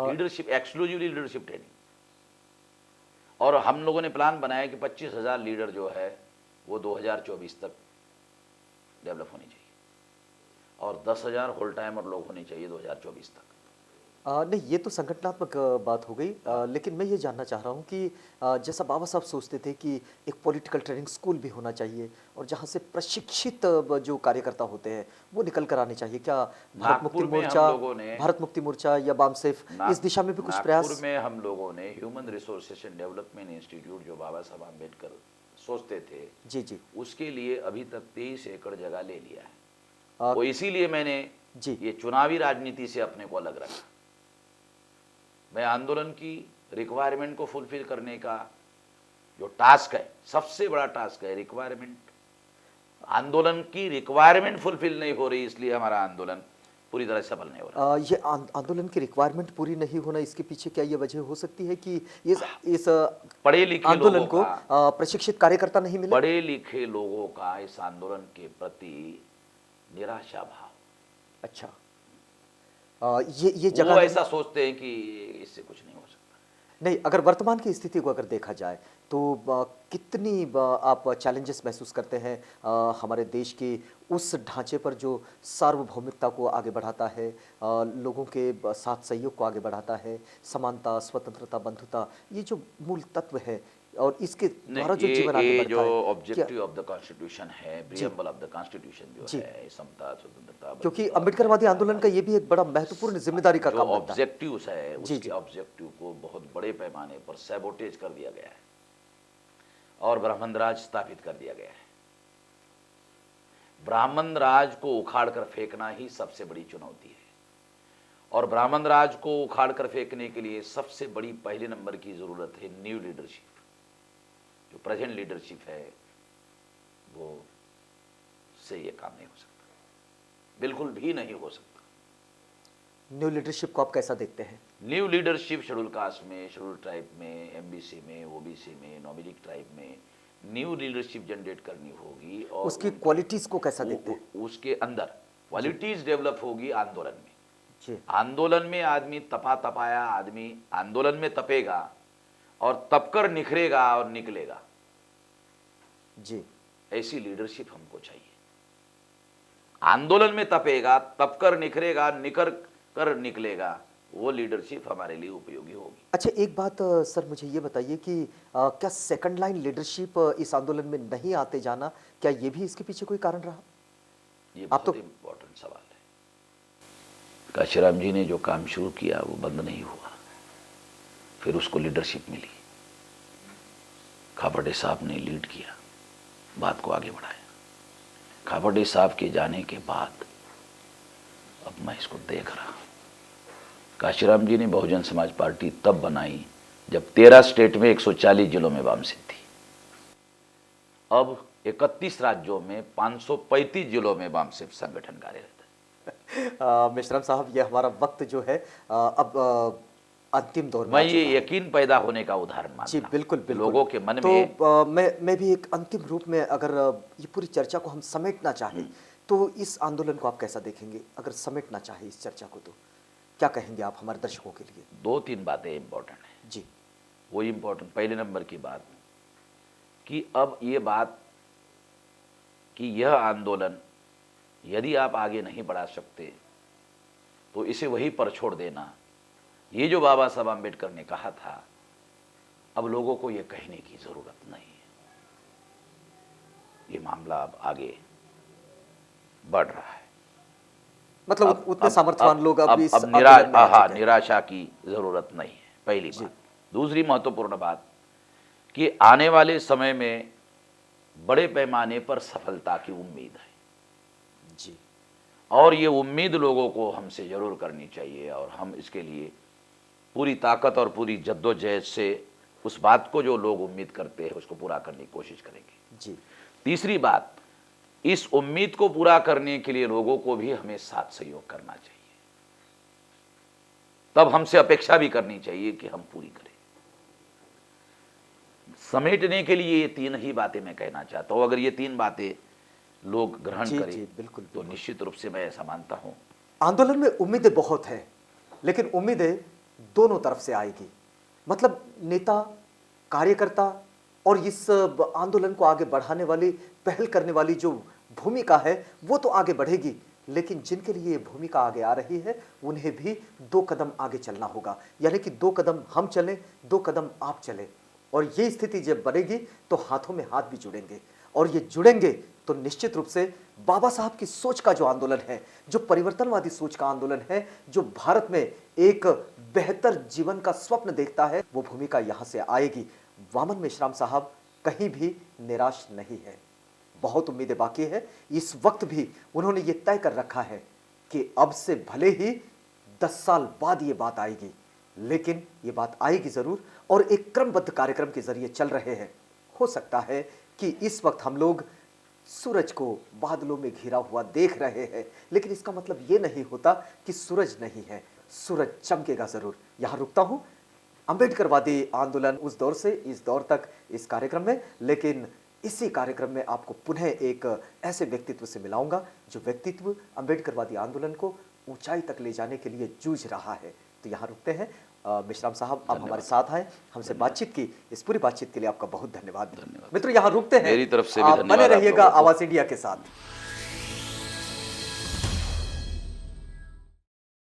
Leadership, exclusively leadership training. और हम लोगों ने प्लान बनाया कि 25,000 लीडर जो है वो 2024 तक डेवलप होनी चाहिए और 10,000 होल टाइमर लोग होने चाहिए 2024 तक। नहीं, ये तो संगठनात्मक बात हो गई, लेकिन मैं ये जानना चाह रहा हूँ कि जैसा बाबा साहब सोचते थे कि एक पॉलिटिकल ट्रेनिंग स्कूल भी होना चाहिए और जहाँ से प्रशिक्षित जो कार्यकर्ता होते हैं वो निकल कर आने चाहिए। क्या भारत मुक्ति मोर्चा या बामसेफ इस दिशा में भी कुछ प्रयास? नागपुर में हम लोगों ने human resources and development institute जो बाबा साहब आम्बेडकर सोचते थे जी जी, उसके लिए अभी तक 23 एकड़ जगह ले लिया है। वो इसीलिए मैंने जी ये चुनावी राजनीति से अपने को अलग रखा। मैं आंदोलन की रिक्वायरमेंट को फुलफिल करने का जो टास्क है, सबसे बड़ा टास्क है रिक्वायरमेंट। आंदोलन की रिक्वायरमेंट फुलफिल नहीं हो रही, इसलिए हमारा आंदोलन पूरी तरह सफल नहीं हो रहा। ये आंदोलन की रिक्वायरमेंट पूरी नहीं होना, इसके पीछे क्या ये वजह हो सकती है कि इस पढ़े लिखे आंदोलन को प्रशिक्षित कार्यकर्ता नहीं मिले? पढ़े लिखे लोगों का इस आंदोलन के प्रति निराशा भाव। अच्छा, ये वो जगह ऐसा सोचते हैं कि इससे कुछ नहीं हो सकता। नहीं, अगर वर्तमान की स्थिति को अगर देखा जाए तो कितनी आप चैलेंजेस महसूस करते हैं हमारे देश के उस ढांचे पर जो सार्वभौमिकता को आगे बढ़ाता है, लोगों के साथ सहयोग को आगे बढ़ाता है, समानता, स्वतंत्रता, बंधुता, ये जो मूल तत्व है और इसके द्वारा जो जीवन आगे बढ़ता है, ऑब्जेक्टिव ऑफ द कॉन्स्टिट्यूशन है, प्रीएम्बल ऑफ द कॉन्स्टिट्यूशन जो है, समता, स्वतंत्रता, क्योंकि अंबेडकरवादी आंदोलन का ये भी एक बड़ा महत्वपूर्ण जिम्मेदारी का काम बनता है। ऑब्जेक्टिव्स है उसके ऑब्जेक्टिव को बहुत बड़े पैमाने पर सैबोटेज कर दिया गया है और ब्राह्मण राज स्थापित कर दिया गया है। ब्राह्मण राज को उखाड़ कर फेंकना ही सबसे बड़ी चुनौती है और ब्राह्मण राज को उखाड़ कर फेंकने के लिए सबसे बड़ी पहले नंबर की जरूरत है न्यू लीडरशिप। जो प्रेजेंट लीडरशिप है वो से ये काम नहीं हो सकता, बिल्कुल भी नहीं हो सकता। न्यू लीडरशिप को आप कैसा देखते हैं? न्यू लीडरशिप शेड्यूल कास्ट में, शेड्यूल ट्राइब में, एमबीसी में, ओबीसी में, नॉमिनिक ट्राइब में न्यू लीडरशिप जनरेट करनी होगी और उसकी क्वालिटीज को कैसा देखते हैं? उसके अंदर क्वालिटीज डेवलप होगी आंदोलन में। जी आंदोलन में आदमी तपाया आदमी आंदोलन में तपेगा और तपकर निखरेगा और निकलेगा। जी ऐसी लीडरशिप हमको चाहिए। आंदोलन में तपेगा, तपकर निखरेगा, निकर कर निकलेगा, वो लीडरशिप हमारे लिए उपयोगी होगी। अच्छा, एक बात सर मुझे ये बताइए कि क्या सेकंड लाइन लीडरशिप इस आंदोलन में नहीं आते जाना, क्या ये भी इसके पीछे कोई कारण रहा? ये आप बहुत इम्पोर्टेंट सवाल है। काशीराम जी ने जो काम शुरू किया वो बंद नहीं हुआ, फिर उसको लीडरशिप मिली। खापर्डे साहब ने लीड किया, बात को आगे बढ़ाया। खापर्डे साहब के जाने के बाद अब मैं इसको देख रहा हूं। काशीराम जी ने बहुजन समाज पार्टी तब बनाई जब 13 स्टेट में 140 जिलों में वामसिद्ध थी। अब 31 राज्यों में 535 जिलों में वामसिद्ध संगठन कार्यरत है। मेश्राम साहब, ये हमारा वक्त जो है अब अंतिम दौर में मैं आ ये चुका है। यकीन पैदा होने का उदाहरण मानता जी हूं। बिल्कुल बिल्कुल। लोगों के मन तो में मैं भी एक अंतिम रूप में अगर ये पूरी चर्चा को हम समेटना चाहें तो इस आंदोलन को आप कैसा देखेंगे? अगर समेटना चाहे इस चर्चा को तो क्या कहेंगे आप हमारे दर्शकों के लिए? 2-3 बातें इंपॉर्टेंट हैं। जी वो इम्पोर्टेंट, पहले नंबर की बात कि अब ये बात कि यह आंदोलन यदि आप आगे नहीं बढ़ा सकते तो इसे वहीं पर छोड़ देना, ये जो बाबा साहब आम्बेडकर ने कहा था, अब लोगों को ये कहने की जरूरत नहीं है। ये मामला अब आगे बढ़ रहा है। मतलब उतने सामर्थ्यवान लोग अब इस आंदोलन में आ चुके हैं। निराशा की जरूरत नहीं है, पहली बात। दूसरी महत्वपूर्ण बात कि आने वाले समय में बड़े पैमाने पर सफलता की उम्मीद है जी, और ये उम्मीद लोगों को हमसे जरूर करनी चाहिए और हम इसके लिए पूरी ताकत और पूरी जद्दोजहद से उस बात को जो लोग उम्मीद करते हैं उसको पूरा करने की कोशिश करेंगे। जी तीसरी बात, इस उम्मीद को पूरा करने के लिए लोगों को भी हमें साथ सहयोग करना चाहिए। तब हमसे अपेक्षा भी करनी चाहिए कि हम पूरी करें। समेटने के लिए ये 3 ही बातें मैं कहना चाहता हूं। अगर ये 3 बातें लोग ग्रहण जी, करें जी, बिल्कुल, तो बिल्कुल। निश्चित रूप से मैं ऐसा मानता हूं। आंदोलन में उम्मीदें बहुत हैं, लेकिन उम्मीदें दोनों तरफ से आएगी। मतलब नेता, कार्यकर्ता और इस आंदोलन को आगे बढ़ाने वाली, पहल करने वाली जो भूमिका है वो तो आगे बढ़ेगी, लेकिन जिनके लिए ये भूमिका आगे आ रही है उन्हें भी 2 कदम आगे चलना होगा। यानी कि 2 कदम हम चलें, 2 कदम आप चलें। और ये स्थिति जब बनेगी तो हाथों में हाथ भी जुड़ेंगे, और ये जुड़ेंगे तो निश्चित रूप से बाबा साहब की सोच का जो आंदोलन है, जो परिवर्तनवादी सोच का आंदोलन है, जो भारत में एक बेहतर जीवन का स्वप्न देखता है, वो भूमिका यहाँ से आएगी। वामन मेश्राम साहब कहीं भी निराश नहीं है, बहुत उम्मीदें बाकी है। इस वक्त भी उन्होंने ये तय कर रखा है कि अब से भले ही 10 साल बाद ये बात आएगी, लेकिन ये बात आएगी जरूर, और एक क्रमबद्ध कार्यक्रम के जरिए चल रहे हैं। हो सकता है कि इस वक्त हम लोग सूरज को बादलों में घिरा हुआ देख रहे हैं, लेकिन इसका मतलब ये नहीं होता कि सूरज नहीं है, सूरज चमकेगा जरूर। यहाँ रुकता हूँ। अंबेडकरवादी आंदोलन उस दौर से इस दौर तक इस कार्यक्रम में, लेकिन इसी कार्यक्रम में आपको पुनः एक ऐसे व्यक्तित्व से मिलाऊंगा जो व्यक्तित्व अंबेडकरवादी आंदोलन को ऊंचाई तक ले जाने के लिए जूझ रहा है। तो यहाँ रुकते हैं। मेश्राम साहब, आप हमारे साथ आए, हमसे बातचीत की, इस पूरी बातचीत के लिए आपका बहुत धन्यवाद। मित्रों, यहाँ रुकते हैं। मेरी तरफ से भी आप धन्यवाद बने आप रहिएगा लोगों को। आवाज इंडिया के साथ।